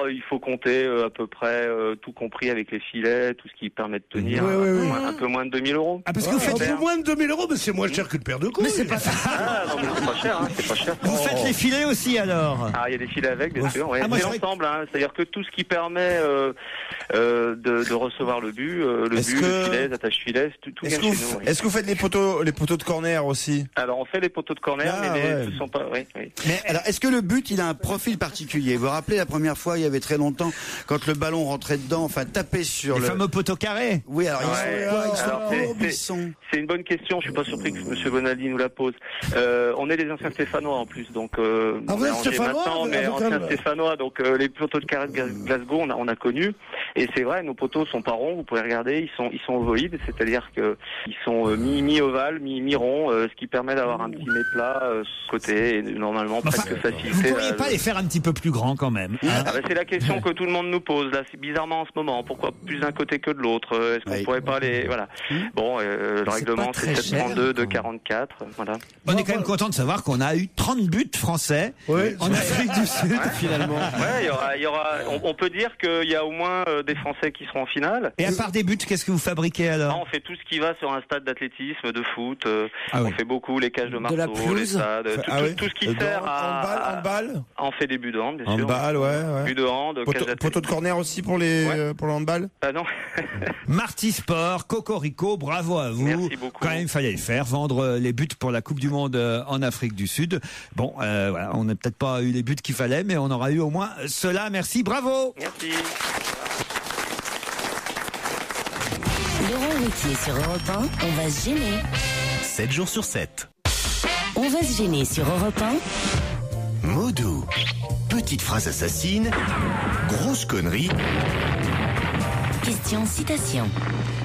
Il faut compter à peu près tout compris avec les filets, tout ce qui permet de tenir un peu moins de 2000 euros. Ah, parce que vous faites Un peu moins de 2000 €, mais c'est moins cher qu'une paire de couilles. Mais c'est pas ça. Ah non, mais c'est pas cher, c'est pas cher. Vous faites les filets aussi alors? Ah, il y a des filets avec, bien sûr. Ouais. Ah, moi, C'est je croyais- l'ensemble, c'est-à-dire que tout ce qui permet de recevoir le but, le filet, les attaches filets, tout vient chez nous. Oui. Est-ce que vous faites les poteaux de corner aussi? Alors on fait les poteaux de corner, mais ce sont pas. Oui. Mais alors, est-ce que le but, il a un profil particulier? Vous vous rappelez la première fois, il y avait très longtemps, quand le ballon rentrait dedans, enfin tapait sur Les fameux poteaux carrés. Oui, alors C'est une bonne question. Je suis pas surpris que M. Bonaldi nous la pose. On est des anciens Stéphanois en plus, donc vous êtes Stéphanois, maintenant, mais anciens Stéphanois. Donc les poteaux de carré de Glasgow, on a connu. Et c'est vrai, nos poteaux sont pas ronds. Vous pouvez regarder, ils sont ovoïdes, c'est-à-dire que ils sont mi-ovales, mi-rond, ce qui permet d'avoir un petit méplat côté et normalement presque facilité. Vous pourriez pas les faire un petit peu plus grands quand même, hein? C'est la question que tout le monde nous pose là, c'est bizarrement en ce moment. Pourquoi plus d'un côté que de l'autre? Est-ce qu'on pourrait pas les Bon, le règlement c'est 732 de 44. Voilà. On est quand même content de savoir qu'on a eu 30 buts français en Afrique du Sud finalement. Ouais, il y aura. On peut dire qu'il y a au moins des Français qui seront en finale. Et à part des buts, qu'est-ce que vous fabriquez alors? On fait tout ce qui va sur un stade d'athlétisme, de foot. Ah oui. On fait beaucoup les cages de marteau, les stades, tout ce qui sert à handball. On fait des buts de hand, bien sûr. Handball, ouais. Buts de hand, cage d'athlétisme. Poteau de corner aussi pour le handball? Ah non. Marty Sport, Cocorico, bravo à vous. Merci beaucoup. Quand même, il fallait le faire, vendre les buts pour la Coupe du Monde en Afrique du Sud. Bon, voilà, on n'a peut-être pas eu les buts qu'il fallait, mais on aura eu au moins cela. Merci, bravo. Merci. Laurent Ruquier sur Europe 1, on va se gêner. 7 jours sur 7. On va se gêner sur Europe 1. Mots doux. Petite phrase assassine. Grosse connerie. Question citation.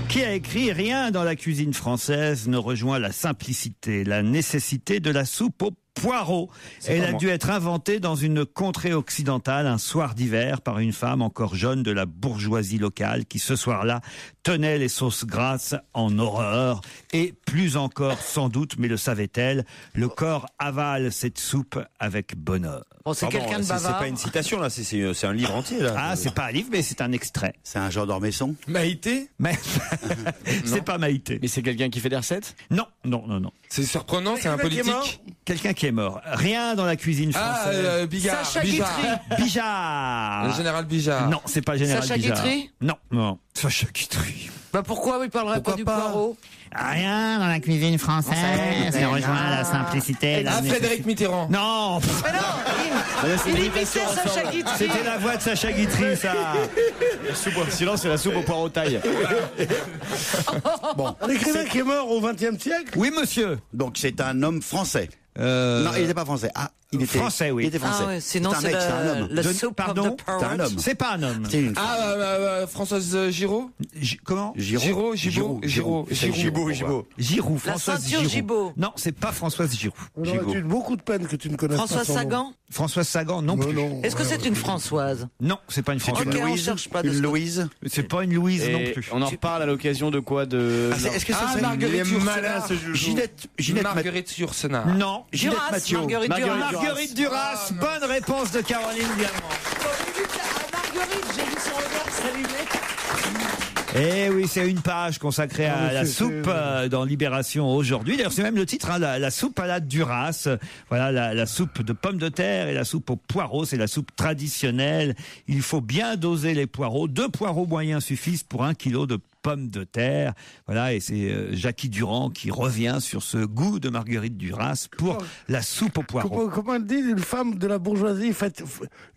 Qui a écrit « Rien dans la cuisine française ne rejoint la simplicité, la nécessité de la soupe au poireau ». Elle a dû être inventée dans une contrée occidentale un soir d'hiver par une femme encore jeune de la bourgeoisie locale qui ce soir-là tenait les sauces grasses en horreur. Et plus encore sans doute, mais le savait-elle, le corps avale cette soupe avec bonheur. Bon, c'est quelqu'un de bavard. C'est pas une citation là, c'est un livre entier là. Ah, c'est pas un livre, mais c'est un extrait. C'est un genre d'Ormesson. Maïté? Mais c'est pas Maïté. Mais c'est quelqu'un qui fait des recettes? Non. C'est surprenant, c'est un politique? Quelqu'un qui est mort. Rien dans la cuisine française. Bigard. Sacha Guitry. Bijard. Le général Bijard. Non, c'est pas général Sacha Bijard. Guitry. Non. Sacha Guitry. Bah pourquoi il parlerait pas du poireau? Rien dans la cuisine française ne rejoint la simplicité. Frédéric Mitterrand. Non. Mais non, il imitait Sacha Guitry. C'était la voix de Sacha Guitry, ça. Sinon, c'est la soupe au poireau taille. Bon. Un écrivain qui est mort au XXe siècle? Oui, monsieur. Donc c'est un homme français. Non, il n'était pas français. Ah, il était français, oui. Il était français. Ah ouais, sinon c'est un homme. la soupe pardon, of the C'est un homme. C'est pas un homme. C'est une Françoise Giraud? Comment? Giroud. Françoise ceinture Gibaud. Non, c'est pas Françoise Giroud. On aurait eu beaucoup de peine que tu ne connaisses pas Françoise son nom. Sagan? Françoise Sagan, non plus. Est-ce que c'est une Françoise? Non, c'est pas une Françoise. Ok, on cherche pas de Une Louise. C'est pas une Louise non plus. On en reparle à l'occasion de quoi? Est-ce que c'est Marguerite Ginette Marguerite Yourcenar. Non. Ginette Duras, Mathieu. Marguerite Duras. Bonne réponse de Caroline Diamant. Marguerite, j'ai vu son regard s'allumer. Eh oui, c'est une page consacrée à la soupe dans Libération aujourd'hui. D'ailleurs, c'est même le titre, hein, la soupe à la Duras. Voilà, la soupe de pommes de terre et la soupe aux poireaux, c'est la soupe traditionnelle. Il faut bien doser les poireaux. 2 poireaux moyens suffisent pour 1 kilo de pommes de terre. Voilà, et c'est Jackie Durand qui revient sur ce goût de Marguerite Duras pour la soupe aux poireaux. Comment elle dit, une femme de la bourgeoisie,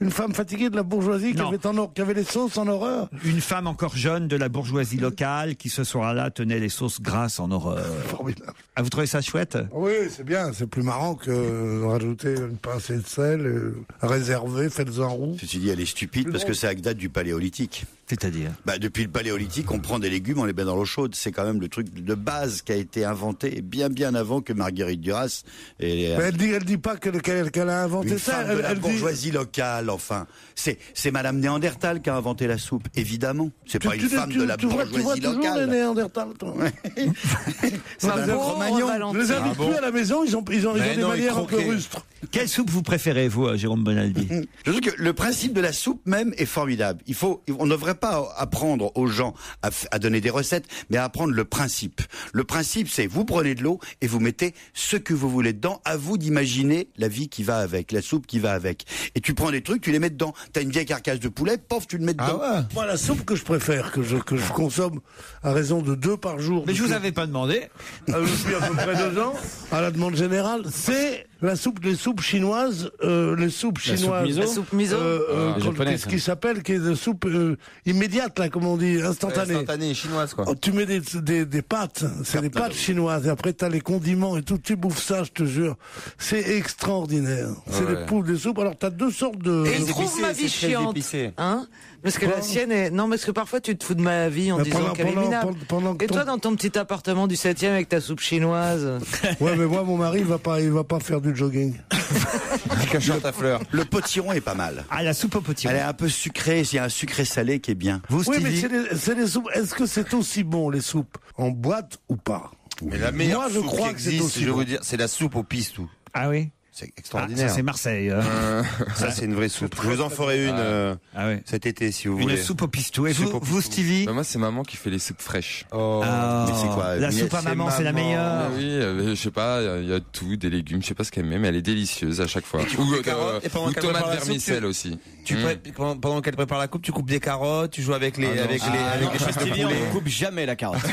une femme fatiguée de la bourgeoisie qui avait les sauces en horreur? Une femme encore jeune de la bourgeoisie locale qui ce soir-là tenait les sauces grasses en horreur. Formidable. Ah, vous trouvez ça chouette? Oui, c'est bien, c'est plus marrant que rajouter une pincée de sel, réservé, faites-en roux. Ceci dit, elle est stupide parce que ça date du paléolithique. C'est-à-dire? Depuis le paléolithique, on prend des légumes, on les met dans l'eau chaude. C'est quand même le truc de base qui a été inventé bien avant que Marguerite Duras. Mais elle dit pas qu'elle a inventé une ça. Femme de la bourgeoisie locale, enfin. C'est Madame Néandertal qui a inventé la soupe, évidemment. C'est pas une femme de la bourgeoisie tu vois toujours locale. les Néandertals, toi. C'est Madame Cro-Magnon. Je les invite plus à la maison, ils ont des manières un peu rustres. Quelle soupe vous préférez, vous, Jérôme Bonaldi? Je trouve que le principe de la soupe même est formidable. On ne devrait pas apprendre aux gens à donner des recettes, mais à apprendre le principe. Le principe, c'est vous prenez de l'eau et vous mettez ce que vous voulez dedans. À vous d'imaginer la vie qui va avec, la soupe qui va avec. Et tu prends des trucs, tu les mets dedans. T'as une vieille carcasse de poulet, pof, tu le mets dedans. Ah ouais. Moi, la soupe que je préfère, que je consomme à raison de 2 par jour. Mais je vous avais pas demandé. Depuis à peu près 2 ans, à la demande générale, c'est les soupes chinoises, La soupe miso. Qu'est-ce qui s'appelle, qui est de soupe immédiate, là, comme on dit, instantanée. Instantanée, chinoise, quoi. Tu mets des pâtes, c'est des pâtes chinoises, et après t'as les condiments et tout, tu bouffes ça, je te jure. C'est extraordinaire. C'est des poules de soupe. Alors t'as 2 sortes de... Et il trouve ma vie chiante. Hein? Parce que la sienne est... Non, parce que parfois tu te fous de ma vie en disant qu'elle est minable. Et toi, dans ton petit appartement du 7e avec ta soupe chinoise. Ouais, mais moi, mon mari, il va pas faire du jogging. Cachant ta fleur. Le potiron est pas mal. Ah, la soupe au potiron. Elle est un peu sucrée, il y a un sucré salé qui est bien. Vous, oui, Stevie? mais c'est les soupes. Est-ce que c'est aussi bon, les soupes, en boîte ou pas? Mais la meilleure Moi, je soupe crois qui que c'est existe, aussi je vais bon. vous dire, c'est la soupe au pistou. Ah oui? C'est Ah, extraordinaire. ça, c'est Marseille. Ça, c'est une vraie soupe. Je vous en ferai une cet été, si vous voulez. Une soupe au pistou. Et vous, Stevie? Moi, c'est maman qui fait les soupes fraîches. Mais c'est quoi? La soupe à maman, c'est la meilleure. Oui, je sais pas, il y a tout, des légumes, je sais pas ce qu'elle met, mais elle est délicieuse à chaque fois. Ou tomate vermicelle aussi. Pendant qu'elle prépare la coupe, tu coupes des carottes, tu joues avec les choses de Stevie, on poulet. ne coupe jamais la carotte.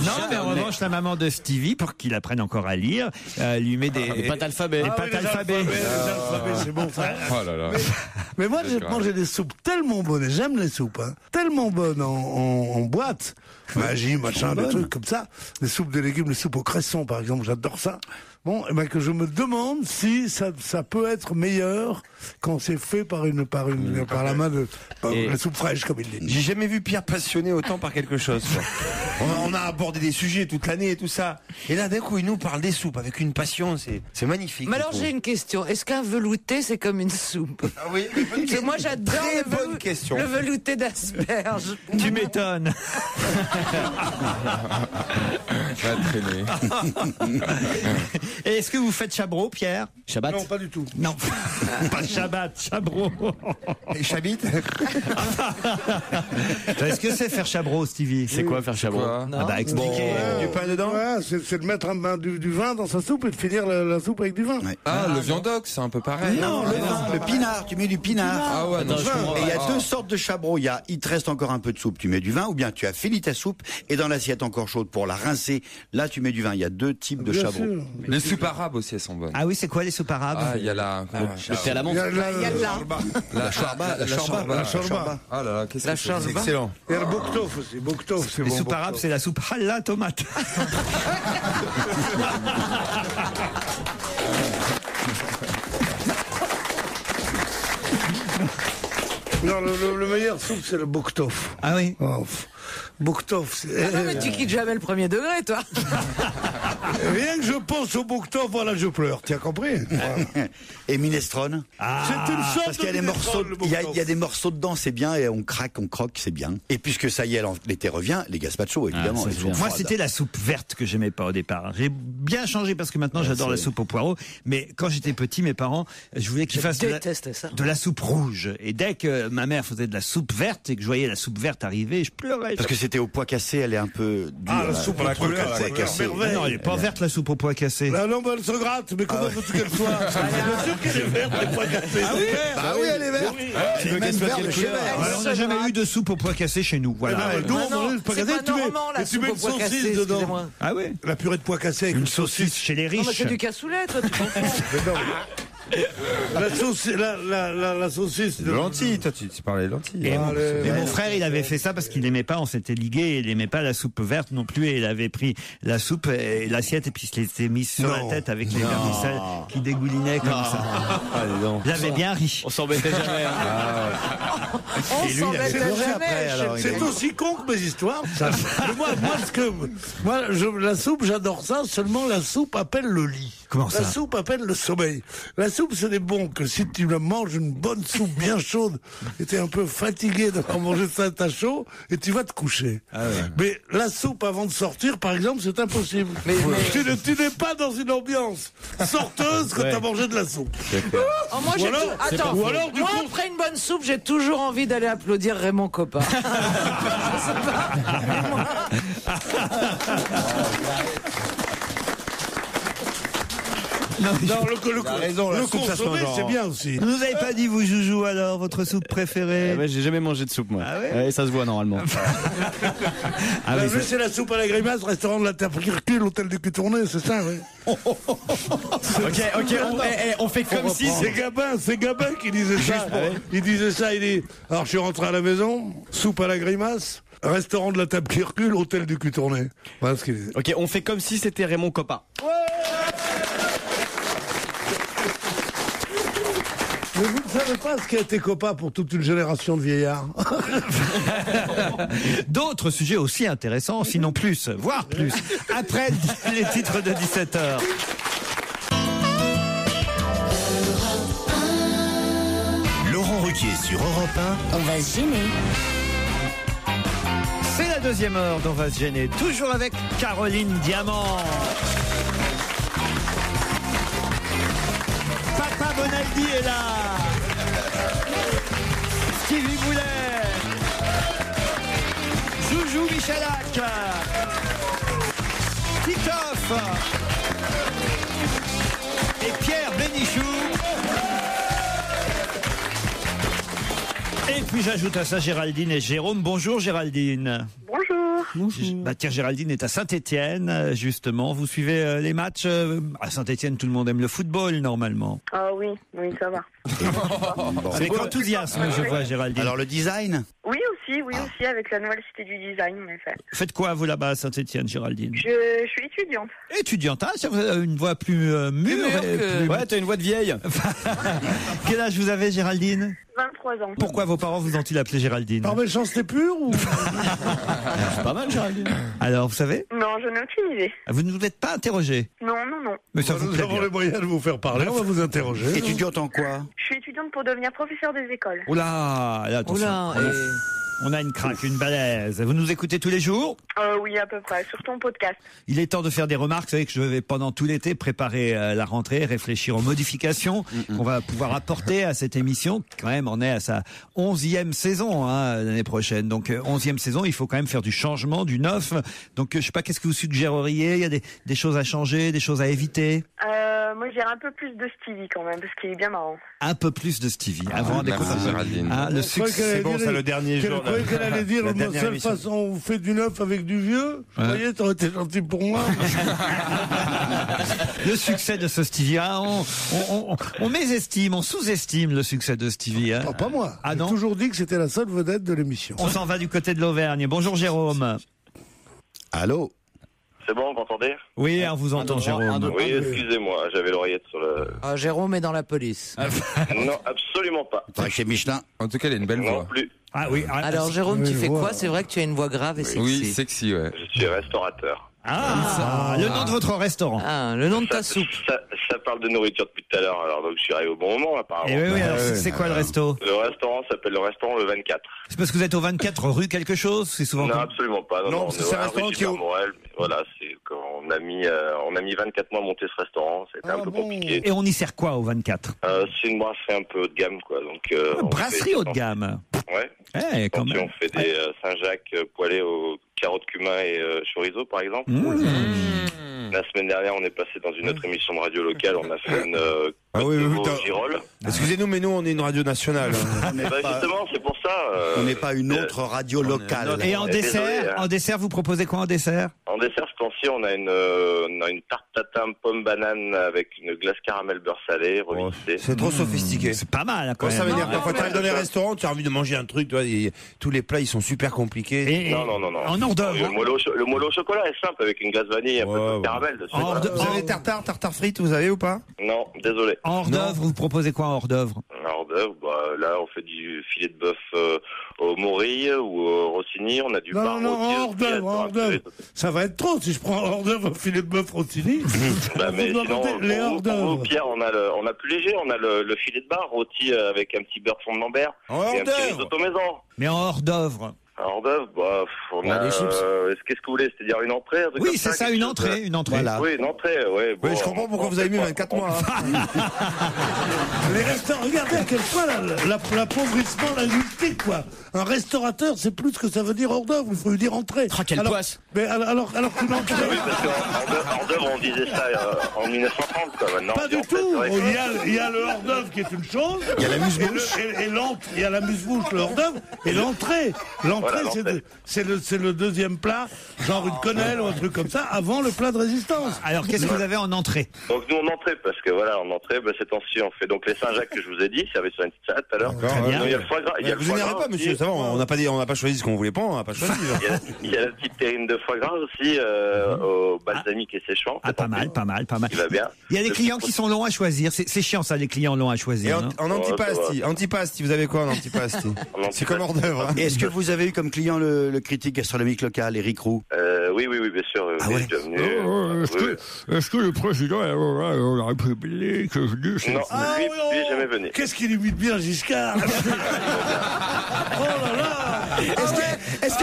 Non, mais en revanche, la maman de Stevie, pour qu'il apprenne encore à lire, lui met des pâtes alphabet. Des pâtes alphabet. C'est bon, ça. Oh là là. Mais moi, j'ai mangé des soupes tellement bonnes, et j'aime les soupes, hein, tellement bonnes en boîte, magie, machin, des trucs comme ça, des soupes de légumes, les soupes au cresson, par exemple, j'adore ça. Bon, eh ben que je me demande si ça peut être meilleur quand c'est fait par la main de la soupe fraîche, comme il dit. J'ai jamais vu Pierre passionné autant par quelque chose. On a abordé des sujets toute l'année et tout ça. Et là, d'un coup, il nous parle des soupes avec une passion. C'est magnifique. Mais alors, j'ai une question. Est-ce qu'un velouté, c'est comme une soupe? Ah oui. Parce que moi, j'adore le velouté d'asperges. Tu m'étonnes. Va traîner. Et est-ce que vous faites Chabreau, Pierre? Shabbat? Non, pas du tout. Non, pas Shabbat, Chabreau. Et Chabit. Est-ce que c'est faire Chabreau, Stevie? C'est quoi faire Chabreau? Ah bah expliquez. Du pain dedans. Ouais, c'est de mettre du vin dans sa soupe et de finir la soupe avec du vin. Ouais. Ah, le viandox, c'est un peu pareil. Non, le pinard, tu mets du pinard. Ah ouais, non, Et il y a deux sortes de Chabreau. Il te reste encore un peu de soupe, tu mets du vin, ou bien tu as fini ta soupe et dans l'assiette encore chaude pour la rincer, là tu mets du vin. Il y a deux types de Chabreau. Les soupes arabes aussi, elles sont bonnes. Ah oui, c'est quoi les soupes arabes? Ah, il y a la... Le thé à la menthe. La shorba. Ah là là, qu'est-ce que c'est excellent. Il y a le bouktof aussi. Bouktof, c'est Les bon. soupes arabes, c'est la soupe halal tomate. Non, le meilleur soupe, c'est le bouktof. Ah oui. Bouktof, c'est... Ah non, mais tu quittes jamais le premier degré, toi. Rien que je pense au bouktof, voilà, je pleure. Tu as compris? Et minestrone. C'est une sorte parce qu'il y a des morceaux, il y a des morceaux dedans, c'est bien, et on croque, c'est bien. Et puisque ça y est, l'été revient, les gazpacho, évidemment. Moi, c'était la soupe verte que j'aimais pas au départ. J'ai bien changé parce que maintenant j'adore la soupe aux poireaux. Mais quand j'étais petit, mes parents, je voulais qu'ils fassent de la soupe rouge. Et dès que ma mère faisait de la soupe verte et que je voyais la soupe verte arriver, je pleurais. Parce que c'était au pois cassé, elle est un peu dure. Ah, la soupe à la couleur, pois cassé. Non, elle est pas verte la soupe au pois cassé. Là, non, mais elle se gratte, mais comment veux-tu qu'elle soit? Bien sûr qu'elle est verte, les pois cassés. Ah oui, elle est verte. Elle est même verte. On n'a jamais eu de soupe au pois cassé chez nous. Voilà. Nous, on mange le pois cassé, tu mets une saucisse dedans. Ah oui. La purée de pois cassé avec Une saucisse chez les riches. Non, mais c'est du cassoulet, toi, tu comprends. La saucisse de lentilles, toi, tu parlais de lentilles. Et mon frère, il avait fait ça parce qu'il n'aimait pas, on s'était ligué, il n'aimait pas la soupe verte non plus, et il avait pris la soupe et l'assiette et puis il s'était mis sur la tête avec les vermicelles qui dégoulinaient comme ça. Il avait bien ri. On s'embêtait jamais. On s'embêtait jamais. C'est aussi con que mes histoires. Moi, la soupe, j'adore ça, seulement la soupe appelle le lit. Comment ça? La soupe appelle le sommeil. La soupe, ce n'est bon que si tu manges une bonne soupe bien chaude et t'es un peu fatigué d'avoir mangé ça, t'as chaud et tu vas te coucher. Mais la soupe avant de sortir, par exemple, c'est impossible. Tu n'es pas dans une ambiance sorteuse quand t'as mangé de la soupe. Oh, moi, après une bonne soupe, j'ai toujours envie d'aller applaudir Raymond Coppa. Je sais pas. Le consommé, c'est bien aussi. Vous nous avez pas dit, vous, Joujou, alors, votre soupe préférée? J'ai jamais mangé de soupe, moi. Ah ouais? Ça se voit, normalement. C'est la soupe à la grimace, restaurant de la Terre-Kirkule, l'hôtel du cul tourné, c'est ça, oui. On fait comme si... C'est Gabin qui disait ça. Il disait ça, il dit, alors je suis rentré à la maison, soupe à la grimace, restaurant de la table qui recule, hôtel du cul tourné. Voilà ce qu'il disait. Ok, on fait comme si c'était Raymond Coppa. Mais vous ne savez pas ce qu'a été Coppa pour toute une génération de vieillards. D'autres sujets aussi intéressants, sinon plus, voire plus, après les titres de 17h. Laurent Ruquier sur Europe 1. On va se gêner. C'est la deuxième heure d'On va se gêner, toujours avec Caroline Diamant. Papa Bonaldi est là. Stevie Boulet. Joujou Michalak. Titoff. Et Pierre Bénichou. Et puis j'ajoute à ça Géraldine et Jérôme. Bonjour Géraldine. Bonjour. Tiens, Géraldine est à Saint-Étienne, justement. Vous suivez les matchs à Saint-Étienne, tout le monde aime le football, normalement. Ah oui, ça va. Avec enthousiasme, je vois, Géraldine. Alors, le design? Oui, aussi. oui, avec la nouvelle cité du design, en effet. Faites quoi, vous, là-bas, à Saint-Étienne, Géraldine? Je suis étudiante. Étudiante, ça vous avez une voix plus mûre. Ouais, t'as une voix de vieille. Quel âge vous avez, Géraldine? 23 ans. Pourquoi vos parents vous ont-ils appelé Géraldine? Par méchanceté pure ou... C'est pas mal, Géraldine. Alors, vous savez? Non, je n'ai aucune idée. Vous ne vous êtes pas interrogé? Non. Mais ça vous Nous avons les moyens de vous faire parler, on va vous interroger. Étudiante en quoi? Je suis étudiante pour devenir professeur des écoles. Oula, attention. On a une craque, une balèze. Vous nous écoutez tous les jours? Oui, à peu près, surtout en podcast. Il est temps de faire des remarques. Vous savez que je vais pendant tout l'été préparer la rentrée, réfléchir aux modifications qu'on va pouvoir apporter à cette émission. Quand même, on est à sa 11e saison l'année prochaine. Donc 11e saison, il faut quand même faire du changement, du neuf. Donc je sais pas, qu'est-ce que vous suggéreriez? Il y a des choses à changer, des choses à éviter? Moi, j'irais un peu plus de Stevie quand même, parce qu'il est bien marrant. Un peu plus de Stevie. Avant le succès, c'est bon, ça, le dernier jour. Vous croyez qu'elle allait dire, la seule façon on fait du neuf avec du vieux? Vous voyez, t'aurais été gentil pour moi. Le succès de ce Stevie, on mésestime, on sous-estime le succès de Stevie. Pas moi. Ah non? J'ai toujours dit que c'était la seule vedette de l'émission. On s'en va du côté de l'Auvergne. Bonjour Jérôme. Allô? C'est bon, vous m'entendez? Oui, on vous entend, Jérôme. Oui, excusez-moi, j'avais l'oreillette sur le... Jérôme est dans la police. Non, absolument pas. Chez Michelin. En tout cas, il a une belle voix. Non plus. Ah oui. Alors Jérôme, tu fais quoi? C'est vrai que tu as une voix grave et sexy. Oui, sexy, ouais. Je suis restaurateur. Le nom de votre restaurant. Le nom de ta soupe. Ça parle de nourriture depuis tout à l'heure, alors donc je suis arrivé au bon moment apparemment. Et oui, alors c'est quoi le resto? Le restaurant s'appelle le restaurant Le 24. C'est parce que vous êtes au 24 rue quelque chose? C'est souvent. Non, absolument pas. Non, c'est un restaurant qui est au Morel. Voilà, c'est quand on a mis 24 mois à monter ce restaurant, c'était un peu compliqué. Et on y sert quoi au 24? C'est une brasserie un peu haut de gamme, quoi. Donc brasserie haut de gamme. Ouais. Quand même. On fait des Saint-Jacques poêlés aux carottes cumin et chorizo, par exemple. La semaine dernière, on est passé dans une autre émission de radio locale. On a fait une Girolles. Excusez-nous, mais nous, on est une radio nationale. Justement, c'est pour ça. On n'est pas une autre radio locale. Et en dessert, vous proposez quoi en dessert? En dessert, ce temps-ci, on a une tarte tatin pomme banane avec une glace caramel beurre salé revisitée. C'est trop sophistiqué. C'est pas mal, quand même. Ça veut dire que quand tu arrives dans les restaurants, tu as envie de manger un truc, tous les plats, ils sont super compliqués. Non. En hors d'œuvre. Le moelleux au chocolat est simple avec une glace vanille et un peu de caramel dessus. Vous avez tartare frites, vous avez ou pas? Non, désolé. En hors d'œuvre, vous proposez quoi en hors d'œuvre? En hors d'œuvre, là, on fait du filet de bœuf au morille ou au rossini. On a du bar hors d'œuvre. Ça va être trop si je prends hors d'œuvre un filet de bœuf rossini. Mais sinon, les hors d'œuvre. Pierre, on a plus léger. On a le filet de bar rôti avec un petit beurre fond de Lambert et un petit risotto maison. Mais en hors d'œuvre. hors d'œuvre, on a des chips. Qu'est-ce que vous voulez? C'est-à-dire une entrée? Oui, c'est ça, une entrée. Voilà. Oui, une entrée, oui. Bon, oui, je comprends pourquoi vous avez mis 24 mois. Les restaurants, regardez à quel point l'appauvrissement linguistique, quoi. Un restaurateur, c'est plus ce que ça veut dire hors d'œuvre, il faut lui dire entrée. Quelle poisse. Mais alors qu'une entrée. Oui, parce qu'en hors d'œuvre, on disait ça en 1930, quoi. Maintenant, pas du tout. Il y a le hors d'œuvre qui est une chose. Il y a la muse-bouche. Il y a la muse-bouche, le hors d'œuvre, et l'entrée. L'entrée, c'est le deuxième plat, genre une quenelle ou un truc comme ça, avant le plat de résistance. Alors, qu'est-ce que vous avez en entrée? Donc, nous, en entrée, parce que voilà, en entrée, ces temps-ci, on fait donc les Saint-Jacques que je vous ai dit, servi sur une petite salade tout à l'heure. Il y a le foie gras. Vous énervez pas, monsieur, ça va, on n'a pas choisi ce qu'on voulait pas, on n'a pas choisi. Il y a la petite terrine de foie gras aussi, au balsamique et séchant. Ah, pas mal. Qui va bien. Il y a des clients qui sont longs à choisir. C'est chiant, ça, les clients longs à choisir. Et en antipasti, vous avez quoi en antipasti? C'est comme hors d'œuvre. Et est-ce que vous avez eu comme client le critique gastronomique local, Éric Roux? Oui, bien sûr. Ah ouais. Est-ce que le président de la République est venu? Non, lui est jamais venu. Qu'est-ce qu'il imite bien, Giscard? Oh là là! Est-ce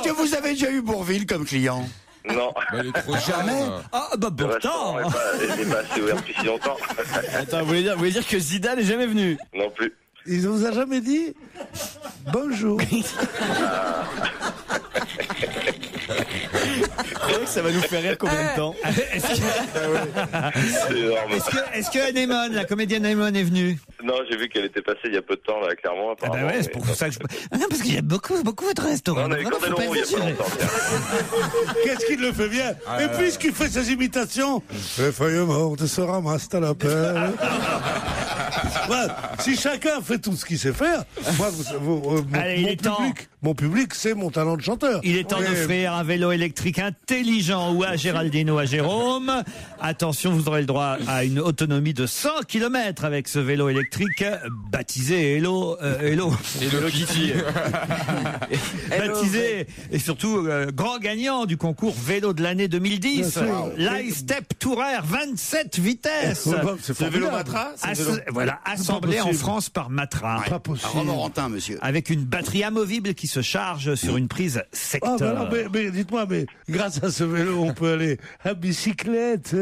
que vous avez déjà eu Bourvil comme client? Non. Il est trop jamais. Ah, pourtant. Il n'est pas assez ouvert depuis si longtemps. Attends, vous voulez dire que Zidane n'est jamais venu? Non plus. Il vous a jamais dit bonjour? Ça va nous faire rire combien de temps? Est-ce que Anémone, la comédienne Anémone est venue? Non, j'ai vu qu'elle était passée il y a peu de temps, là, clairement. C'est pour ça que je... non, parce que j'aime beaucoup votre restaurant. Non, vraiment, faut pas exagérer. Qu'est-ce qu'il le fait bien? Et puisqu'il fait ses imitations, les feuilles mortes se ramassent à la pelle. Si chacun fait tout ce qu'il sait faire, moi, mon public, c'est mon talent de chanteur. Il est temps d'offrir un vélo électrique intelligent ou à Géraldine ou à Jérôme. Attention, vous aurez le droit à une autonomie de 100 km avec ce vélo électrique baptisé Hello Kitty. Baptisé et surtout grand gagnant du concours vélo de l'année 2010. Step Tourer 27 vitesses. C'est le vélo Matra. Voilà, assemblé en France par Matra. Pas possible. Romorantin, monsieur. Avec une batterie amovible qui se charge sur une prise secteur. Mais dites-moi, grâce à ce vélo, on peut aller à bicyclette.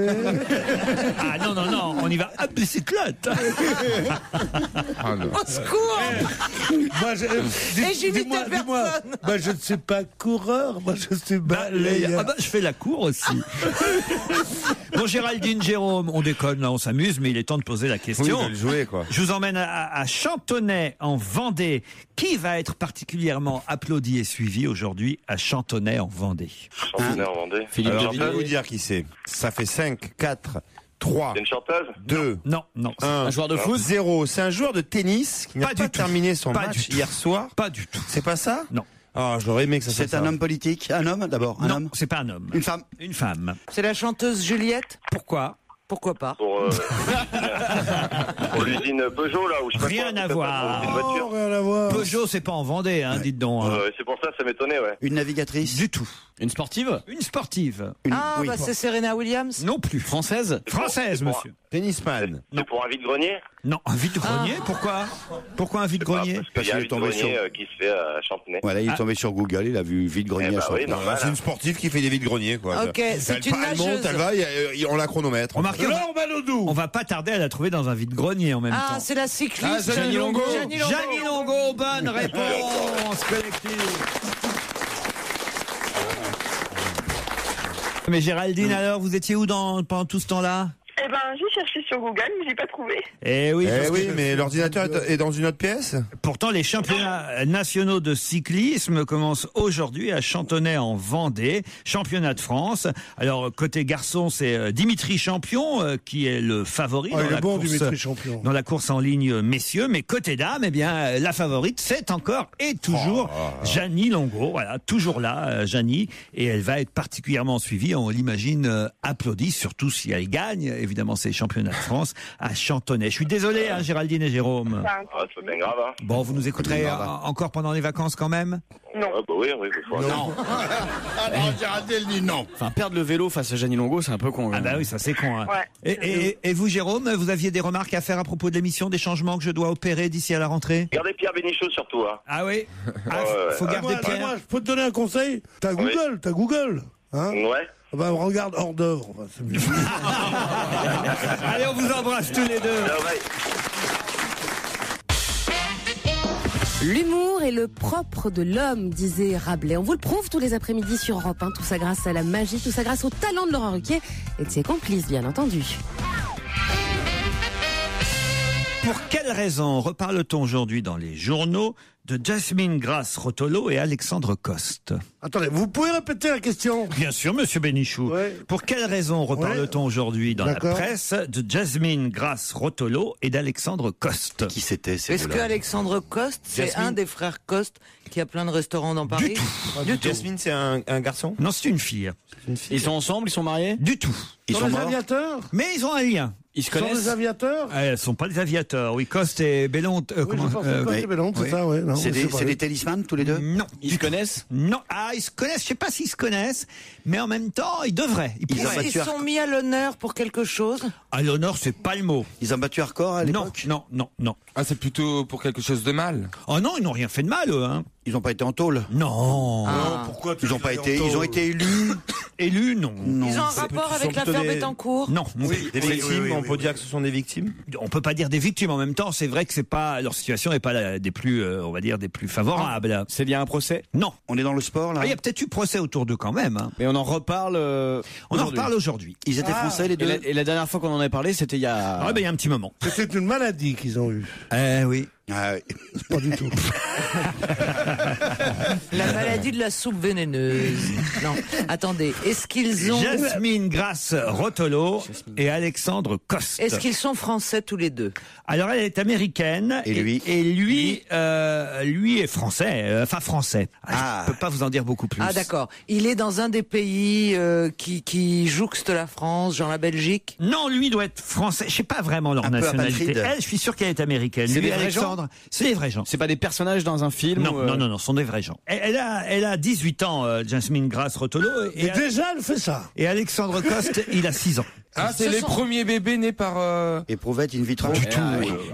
Ah non, on y va à bicyclette. Au secours. Dis-moi, je ne suis pas coureur, moi je suis balayeur. Je fais la cour aussi. Bon, Géraldine, Jérôme, on déconne, là, on s'amuse, mais il est temps de poser la question. Oui, de jouer, quoi. Je vous emmène à Chantonnay, en Vendée. Qui va être particulièrement applaudi et suivi aujourd'hui à Chantonnay, en Vendée? Chantonnay en Vendée. Philippe Devilliers. Je vais vous dire qui c'est. Ça fait 5, 4... 3, c'est une chanteuse 2, non, 1, un joueur de foot, 0. C'est un joueur de tennis qui n'a pas terminé son match hier soir. Pas du tout. C'est pas ça? Non. Ah, j'aurais aimé que ça soit ça. C'est un homme politique? Un homme d'abord? Un homme? C'est pas un homme. Une femme? Une femme. C'est la chanteuse Juliette? Pourquoi? Pourquoi pas? Pour l'usine Peugeot, là, où je sais pas Rien à voir. Rien à voir. Peugeot, c'est pas en Vendée, hein, dites donc. C'est pour ça m'étonnait, ouais. Une navigatrice? Du tout. Une sportive? Une sportive. C'est Serena Williams? Non plus. Française? Française, monsieur. Tennisman. C'est pour un vide-grenier? Non, un vide-grenier? Pourquoi un vide-grenier? Parce qu'il y a un vide-grenier qui se fait à Chantonnay. Voilà, il est tombé sur Google, il a vu vide-grenier à Chantonnay. Oui, normal. C'est une sportive qui fait des vides-greniers, quoi. Ok, c'est une Elle monte, nageuse. elle va, on la chronomètre. On va pas tarder à la trouver dans un vide-grenier en même temps. Ah, c'est la cycliste. Jeannie Longo. Jeannie Longo, bonne réponse collective. Mais Géraldine, alors, vous étiez où pendant tout ce temps-là? Eh ben, j'ai cherché sur Google, mais j'ai pas trouvé. Eh oui, mais l'ordinateur est dans une autre pièce. Pourtant, les championnats nationaux de cyclisme commencent aujourd'hui à Chantonnay en Vendée, championnat de France. Alors, côté garçon, c'est Dimitri Champion qui est le favori dans la course en ligne messieurs. Mais côté dames, eh bien, la favorite, c'est encore et toujours Jeannie Longo. Voilà, toujours là, Jeannie. Et elle va être particulièrement suivie, on l'imagine, applaudie, surtout si elle gagne. Évidemment, c'est les championnats de France à Chantonnay. Je suis désolé, Géraldine et Jérôme. C'est bien grave, hein. Bon, vous nous écouterez encore pendant les vacances quand même? Non. Oui. Non. Alors, Géraldine dit non. Enfin, perdre le vélo face à Jeannie Longo, c'est un peu con. Ah bah oui, ça c'est con. Hein. Ouais. Et vous, Jérôme, vous aviez des remarques à faire à propos de l'émission, des changements que je dois opérer d'ici à la rentrée? Gardez Pierre Bénichou surtout, hein. Ah oui. Faut garder Pierre. Moi, je peux te donner un conseil. T'as Google, hein? Ouais. Regarde hors d'œuvre. C'est mieux. Allez, on vous embrasse tous les deux. L'humour est le propre de l'homme, disait Rabelais. On vous le prouve tous les après-midi sur Europe 1. Tout ça grâce à la magie, tout ça grâce au talent de Laurent Ruquier et de ses complices, bien entendu. Pour quelle raison reparle-t-on aujourd'hui dans les journaux de Jasmine Grasse-Rotolo et Alexandre Coste? Attendez, vous pouvez répéter la question? Bien sûr, monsieur Bénichou. Ouais. Pour quelle raison reparle-t-on aujourd'hui dans la presse de Jasmine Grasse-Rotolo et d'Alexandre Coste? Qui c'était? Est-ce que Alexandre Coste, c'est un des frères Coste qui a plein de restaurants dans Paris? Du tout. Jasmine, c'est un garçon? Non, c'est une fille. Ils sont ensemble, ils sont mariés? Du tout. Ils sont des aviateurs? Mais ils ont un lien. Ils se Ils sont connaissent? des aviateurs? Elles sont pas des aviateurs. Oui, Coste et Bellonte. Oui, je pense que Coste et Bellonte, c'est ça, ouais. Non, c'est des talismans tous les deux? Non. Ils se connaissent? Non. Ah, ils se connaissent. Je sais pas s'ils se connaissent, mais en même temps, ils devraient. Ils sont mis à l'honneur pour quelque chose? À l'honneur, c'est pas le mot. Ils ont battu Hardcore à l'époque? Non. Ah, c'est plutôt pour quelque chose de mal. Oh non, ils n'ont rien fait de mal, eux, hein. Ils n'ont pas été en tôle? Non. Non, pourquoi Ils ont été élus? Élus, non. Ils ont un rapport avec l'affaire Bettencourt? Non. Des victimes, on peut dire que ce sont des victimes? On peut pas dire des victimes. En même temps, c'est vrai que c'est pas, leur situation n'est pas des plus, on va dire, des plus favorables. C'est lié à un procès? Non. On est dans le sport, là? Il y a peut-être eu procès autour d'eux quand même, hein. Mais on en reparle, On en reparle aujourd'hui. Ils étaient français, les deux? Et la dernière fois qu'on en a parlé, c'était il y a... Ah, ben, il y a un petit moment. C'est une maladie qu'ils ont eue. Oui. Ah oui. Pas du tout. La maladie de la soupe vénéneuse. Non, attendez, est-ce qu'ils ont... Jasmine Grasse Rotolo et Alexandre Coste. Est-ce qu'ils sont français tous les deux? Alors elle est américaine Et lui lui est français, français. Je peux pas vous en dire beaucoup plus. Ah d'accord. Il est dans un des pays qui jouxte la France, genre la Belgique? Non, lui doit être français. Je sais pas vraiment leur nationalité. Elle, je suis sûr qu'elle est américaine. C'est lui, des vrais Alexandre, c'est des vrais gens. C'est pas des personnages dans un film? Non, ce sont des vrais gens. Elle a 18 ans, Jasmine Grasse Rotolo. Et déjà, elle fait ça. Et Alexandre Coste, il a 6 ans. Ah, c'est les premiers bébés nés par... Éprouvette in vitro. Du tout.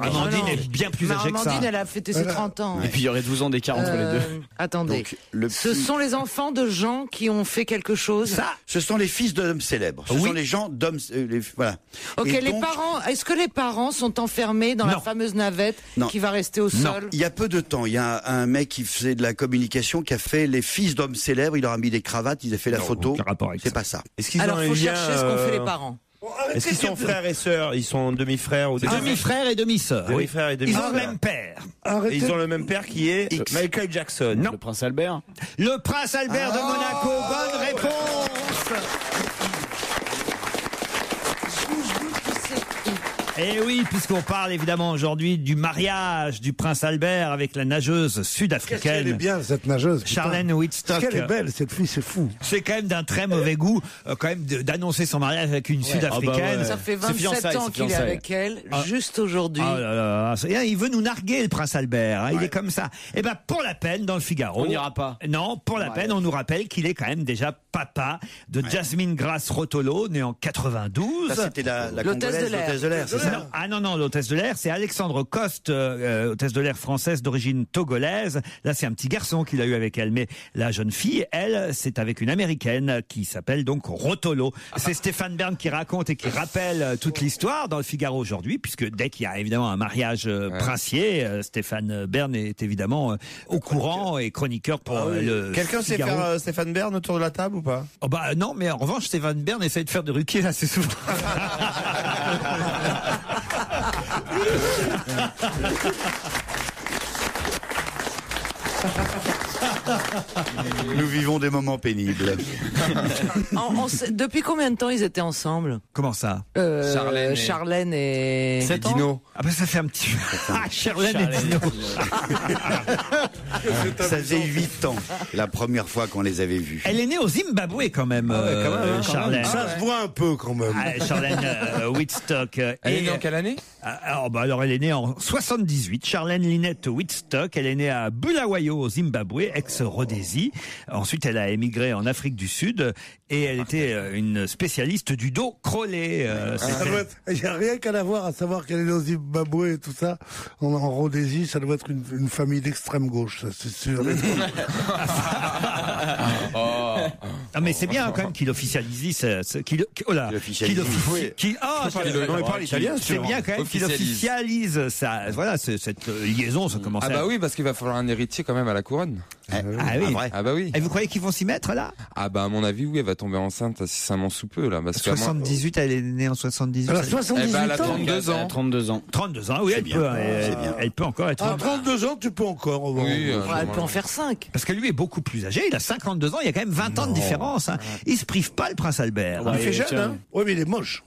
Amandine est bien plus âgée que ça. Amandine, elle a fêté ses 30 ans. Et puis il y aurait 12 ans d'écart entre les deux. Attendez. Ce sont les enfants de gens qui ont fait quelque chose? Ça, ce sont les fils d'hommes célèbres. Ce sont les gens d'hommes... voilà. Ok, est-ce que les parents sont enfermés dans la fameuse navette qui va rester au sol? Il y a peu de temps, il y a un mec qui faisait de la communication qui a fait les fils d'hommes célèbres, il leur a mis des cravates, ils ont fait la photo. C'est pas ça. Alors, il faut chercher ce qu'ont fait les parents. Est-ce qu'ils sont frères et sœurs? Ils sont demi-frères ou demi-frères et demi-sœurs. Demi-frères et demi-sœurs. Ils ont le même père. Et ils ont le même père qui est Michael Jackson. Non. Le prince Albert. Le prince Albert de Monaco. Bonne réponse. Et oui, puisqu'on parle évidemment aujourd'hui du mariage du prince Albert avec la nageuse sud-africaine. Elle est bien, cette nageuse. Charlène Whitstock. Qu'elle est belle, cette fille, c'est fou. C'est quand même d'un très mauvais goût, quand même, d'annoncer son mariage avec une sud-africaine. Ça fait 27 ans qu'il est avec elle, juste aujourd'hui. Oh là là, il veut nous narguer, le prince Albert. Il est comme ça. Et ben, pour la peine, dans le Figaro. On n'ira pas. Non, pour la peine, on nous rappelle qu'il est quand même déjà papa de Jasmine Grasse Rotolo, née en 92. Ça, c'était la Congolaise, l'hôtesse de l'air, c'est ça? Non, l'hôtesse de l'air, c'est Alexandre Coste, hôtesse de l'air française d'origine togolaise. Là, c'est un petit garçon qu'il a eu avec elle. Mais la jeune fille, elle, c'est avec une américaine qui s'appelle donc Rotolo. C'est Stéphane Bern qui raconte et qui rappelle toute l'histoire dans le Figaro aujourd'hui, puisque dès qu'il y a évidemment un mariage princier, Stéphane Bern est évidemment au courant et chroniqueur pour le Quelqu'un sait faire Stéphane Bern autour de la table ou pas? Oh bah non, mais en revanche, Stéphane Bern essaie de faire de Ruquier assez souvent. Nous vivons des moments pénibles. Depuis combien de temps ils étaient ensemble? Comment ça? Charlène et Dino. Ah ben ça fait un petit... Charlène et Dino. Ça faisait 8 ans, la première fois qu'on les avait vus. Elle est née au Zimbabwe quand même, Charlène. Ça se voit un peu quand même. Charlène Whitstock. Elle est née en quelle année? Alors elle est née en 78. Charlène Lynette Whitstock. Elle est née à Bulawayo au Zimbabwe, ex-Rhodésie. Ensuite, elle a émigré en Afrique du Sud et elle était une spécialiste du dos crawlé. Il n'y a rien qu'à la voir, à savoir qu'elle est au Zimbabwe et tout ça. En Rhodésie, ça doit être une famille d'extrême gauche, ça, c'est sûr. Non, mais c'est bien quand même qu'il officialise qu'il parle italien. C'est bien quand même qu'il officialise ça. Voilà, cette liaison, ça commence. Ah bah oui, parce qu'il va falloir un héritier quand même à la couronne. Ah oui. Ah bah oui. Et vous croyez qu'ils vont s'y mettre là? Ah bah à mon avis oui, elle va tomber enceinte incessamment sous peu là. Parce 78, elle est née en 78. Elle a 78 elle a 32 ans. 32 ans. 32 ans, oui, elle peut encore être. À 32 ans, tu peux encore. Oui, elle peut en faire 5. Parce que lui est beaucoup plus âgé, il a 52 ans, il y a quand même 20 ans de différence. Hein. Il se prive pas, le prince Albert. Il fait jeune, hein? Oui, mais il est moche.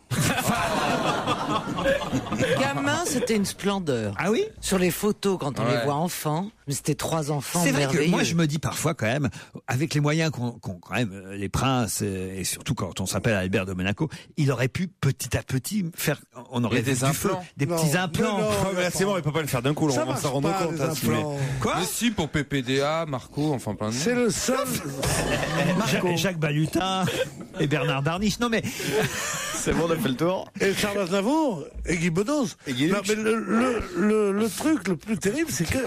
Gamin, c'était une splendeur. Ah oui? Sur les photos, quand on les voit enfants, mais c'était 3 enfants C'est vrai merveilleux. que moi, je me dis parfois quand même, avec les moyens qu'ont quand même les princes, et surtout quand on s'appelle Albert de Monaco, il aurait pu petit à petit faire, on aurait des implants. des petits implants. C'est bon, il peut pas le faire d'un coup, on s'en rend compte. Quoi? Mais si, pour PPDA, Marco, enfin plein de C'est le seul. Jacques Balutin et Bernard Darniche. Non mais c'est bon, on a fait le tour. Et Charles Aznavour et Guy Bedos. Non, mais le truc le plus terrible, c'est que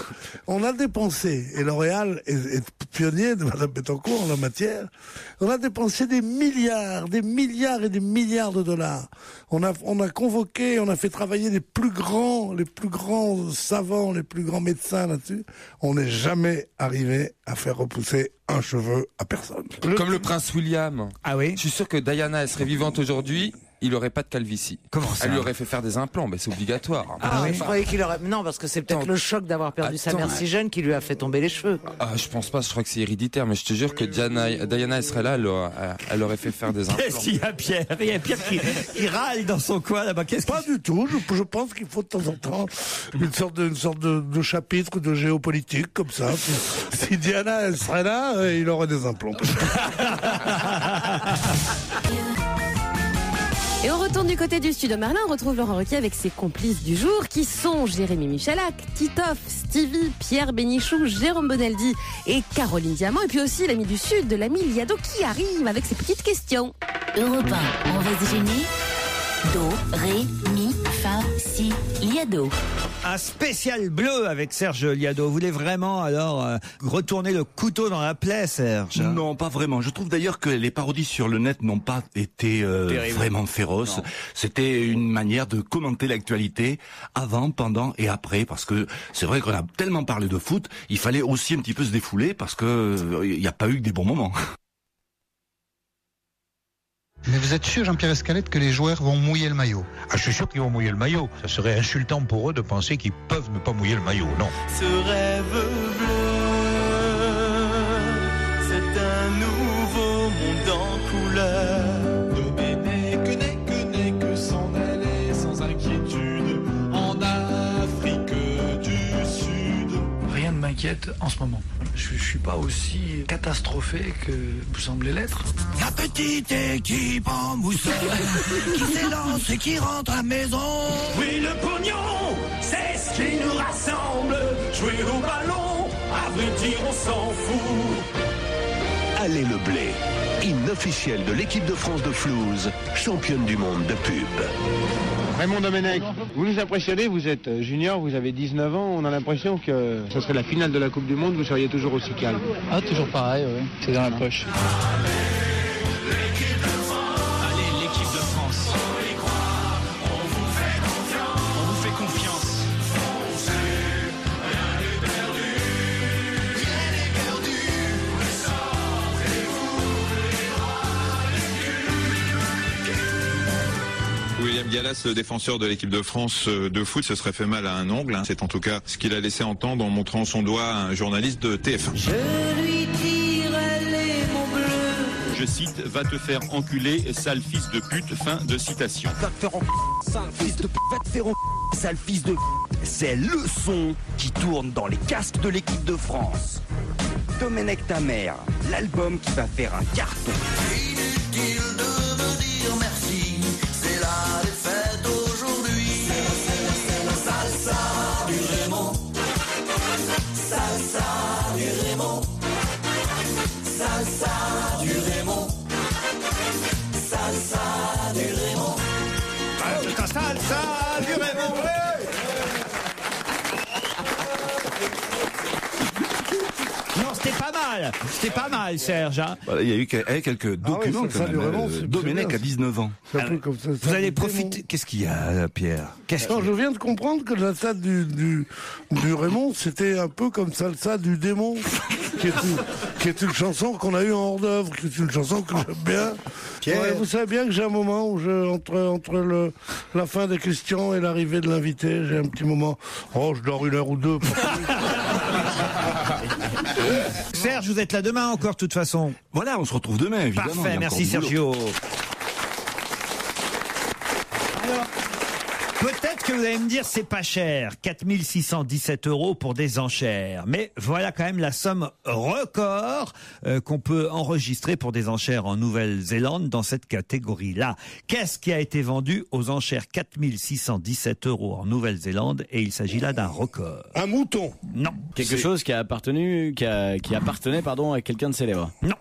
on a dépensé, et L'Oréal est pionnier de Madame Bettencourt en la matière, on a dépensé des milliards et des milliards de dollars. On a convoqué, on a fait travailler les plus grands savants, les plus grands médecins là-dessus. On n'est jamais arrivé à faire repousser un cheveu à personne. Comme le prince William. Ah oui? Je suis sûr que Diana, elle serait vivante aujourd'hui. il aurait pas de calvitie. Comment ça? Elle lui aurait fait faire des implants, c'est obligatoire. Je croyais qu'il aurait... Non, parce que c'est peut-être le choc d'avoir perdu sa mère si jeune qui lui a fait tomber les cheveux. Je pense pas, je crois que c'est héréditaire, mais je te jure que Diana serait là, elle aurait fait faire des implants. Qu'est-ce qu'il y a, Pierre? Il y a Pierre qui râle dans son coin là-bas. Pas du tout, je pense qu'il faut de temps en temps une sorte de chapitre de géopolitique comme ça. Si Diana elle serait là, il aurait des implants. Et on retourne du côté du studio Merlin, on retrouve Laurent Ruquier avec ses complices du jour qui sont Jérémy Michalak, Titoff, Stevie, Pierre Bénichou, Jérôme Bonaldi et Caroline Diamant. Et puis aussi l'ami du Sud, l'ami Liado qui arrive avec ses petites questions. Europe 1, on va se gêner. Do, ré, mi, fa, si, liado. Un spécial bleu avec Serge Liado. Vous voulez vraiment alors retourner le couteau dans la plaie, Serge? Non, pas vraiment. Je trouve d'ailleurs que les parodies sur le net n'ont pas été vraiment féroces. Non. C'était une manière de commenter l'actualité avant, pendant et après, parce que c'est vrai qu'on a tellement parlé de foot, il fallait aussi un petit peu se défouler parce que il n'y a pas eu que des bons moments. Mais vous êtes sûr, Jean-Pierre Escalette, que les joueurs vont mouiller le maillot? Je suis sûr qu'ils vont mouiller le maillot. Ça serait insultant pour eux de penser qu'ils peuvent ne pas mouiller le maillot, non. Ce rêve bleu, c'est un nouveau monde en couleur. Domenech n'est que s'en aller sans inquiétude en Afrique du Sud. Rien ne m'inquiète en ce moment. Je suis pas aussi catastrophé que vous semblez l'être. La petite équipe en mousseux qui s'élance et qui rentre à la maison. Oui, le pognon, c'est ce qui nous rassemble. Jouer au ballon, à vrai dire, on s'en fout. Allez le blé, hymne officiel de l'équipe de France de Flouze, championne du monde de pub. Raymond Domenech, vous nous impressionnez, vous êtes junior, vous avez 19 ans, on a l'impression que ce serait la finale de la Coupe du Monde, vous seriez toujours aussi calme. Ah, toujours pareil, oui, c'est dans la poche. Allez, l'équipe de France. On y croit, on vous fait confiance. On vous fait confiance. Foncez, rien n'est perdu. Rien n'est perdu. William Gallas, le défenseur de l'équipe de France de foot, se serait fait mal à un ongle. C'est en tout cas ce qu'il a laissé entendre en montrant son doigt à un journaliste de TF1. Je lui dirai les mots bleus. Je cite, va te faire enculer, sale fils de pute, fin de citation. Va te faire sale fils de pute, va te faire sale fils de pute. C'est le son qui tourne dans les casques de l'équipe de France. Domenech ta mère, l'album qui va faire un carton. Inutile de me dire merci. C'est la défaite aujourd'hui. C'est la salsa du Raymond. Salsa du Raymond. Salsa du Raymond. Salsa du Raymond. Salsa du Raymond. Non, c'était pas mal. C'était pas mal, Serge. Hein. Voilà, il y a eu quelques documents quand même. Domenech a 19 ans. Vous allez profiter. Qu'est-ce qu'il y a, Pierre? Non, je viens de comprendre que la salsa du Raymond, c'était un peu comme Salsa du démon, qui est une chanson qu'on a eue en hors d'œuvre, qui est une chanson que j'aime bien. Ouais, vous savez bien que j'ai un moment où entre la fin des questions et l'arrivée de l'invité, j'ai un petit moment. Oh, je dors 1 heure ou 2. Serge, vous êtes là demain encore, de toute façon. Voilà, on se retrouve demain, évidemment. Parfait, merci Sergio. Alors, peut-être que vous allez me dire c'est pas cher, 4 617 € pour des enchères. Mais voilà quand même la somme record qu'on peut enregistrer pour des enchères en Nouvelle-Zélande dans cette catégorie-là. Qu'est-ce qui a été vendu aux enchères 4 617 € en Nouvelle-Zélande? Et il s'agit là d'un record. Un mouton? Non. Quelque chose qui appartenait à quelqu'un de célèbre? Non.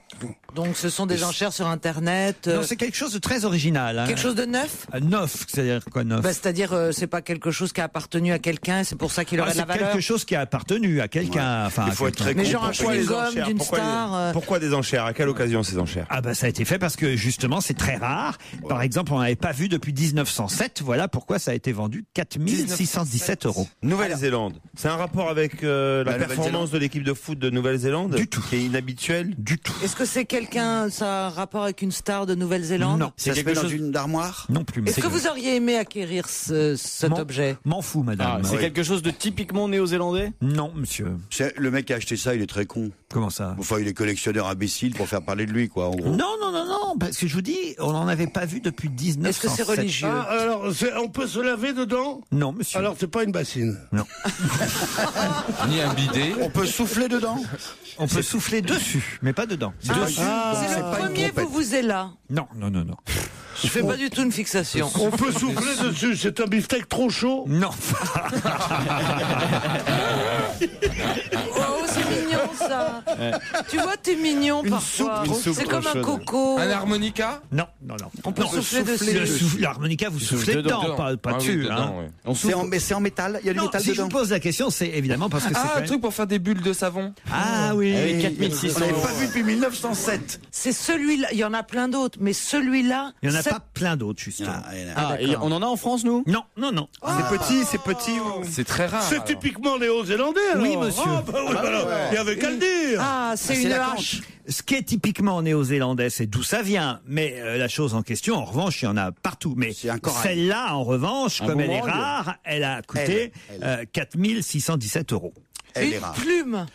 Donc ce sont des enchères sur Internet. Non, c'est quelque chose de très original. Hein. Quelque chose de neuf? Neuf, c'est-à-dire quoi neuf? C'est-à-dire c'est pas quelque chose qui a appartenu à quelqu'un, c'est pour ça qu'il aurait de la valeur. C'est quelque chose qui a appartenu à quelqu'un. Ouais. Enfin, il faut être très mais genre un chewing-gum d'une star. Pourquoi des enchères? À quelle occasion ces enchères? Ah bah ça a été fait parce que justement c'est très rare. Ouais. Par exemple, on n'avait pas vu depuis 1907. Voilà pourquoi ça a été vendu 4 617 €. Nouvelle-Zélande. C'est un rapport avec la performance de l'équipe de foot de Nouvelle-Zélande? Du tout. Qui est inhabituelle? Du tout. Est-ce que c'est quelqu'un, ça a un rapport avec une star de Nouvelle-Zélande? Non. Ça se met dans une armoire? Non plus. Est-ce que vous auriez aimé acquérir cet objet? M'en fous, madame. C'est quelque chose de typiquement néo-zélandais? Non, monsieur. Le mec qui a acheté ça, il est très con. Comment ça? Enfin, il est collectionneur imbécile pour faire parler de lui, quoi, en gros. Non, parce que je vous dis, on n'en avait pas vu depuis 1907. Est-ce que c'est religieux? Alors, on peut se laver dedans? Non, monsieur. Alors, c'est pas une bassine? Non. Ni un bidet. On peut souffler dedans? On peut souffler dessus, mais pas dedans. C'est le premier vous-vous-êtes-là? Non. Je fais pas du tout une fixation. On peut souffler dessus, c'est un beefsteak trop chaud? Non. Oh, c'est mignon ça. Tu vois, t'es mignon parfois. C'est comme un coco. Un harmonica? Non. On peut souffler dessus. L'harmonica, vous soufflez dedans, pas dessus. Mais c'est en métal, il y a du métal si dedans. je vous pose la question, c'est évidemment parce que c'est un truc pour faire des bulles de savon. Ah oui. Avec 4600 on n'avait pas vu depuis 1907. C'est celui-là, il y en a plein d'autres, mais celui-là... Il n'y en a pas plein d'autres, justement. Et on en a en France, nous? Non. C'est petit. C'est très rare. C'est typiquement néo-zélandais, alors. Oui, monsieur. Il y avait qu'à le dire. Ah, c'est une hache. Ce qui est typiquement néo-zélandais, c'est d'où ça vient. Mais la chose en question, en revanche, il y en a partout. Mais celle-là, en revanche, comme elle est rare, elle a coûté 4617 €. Une plume.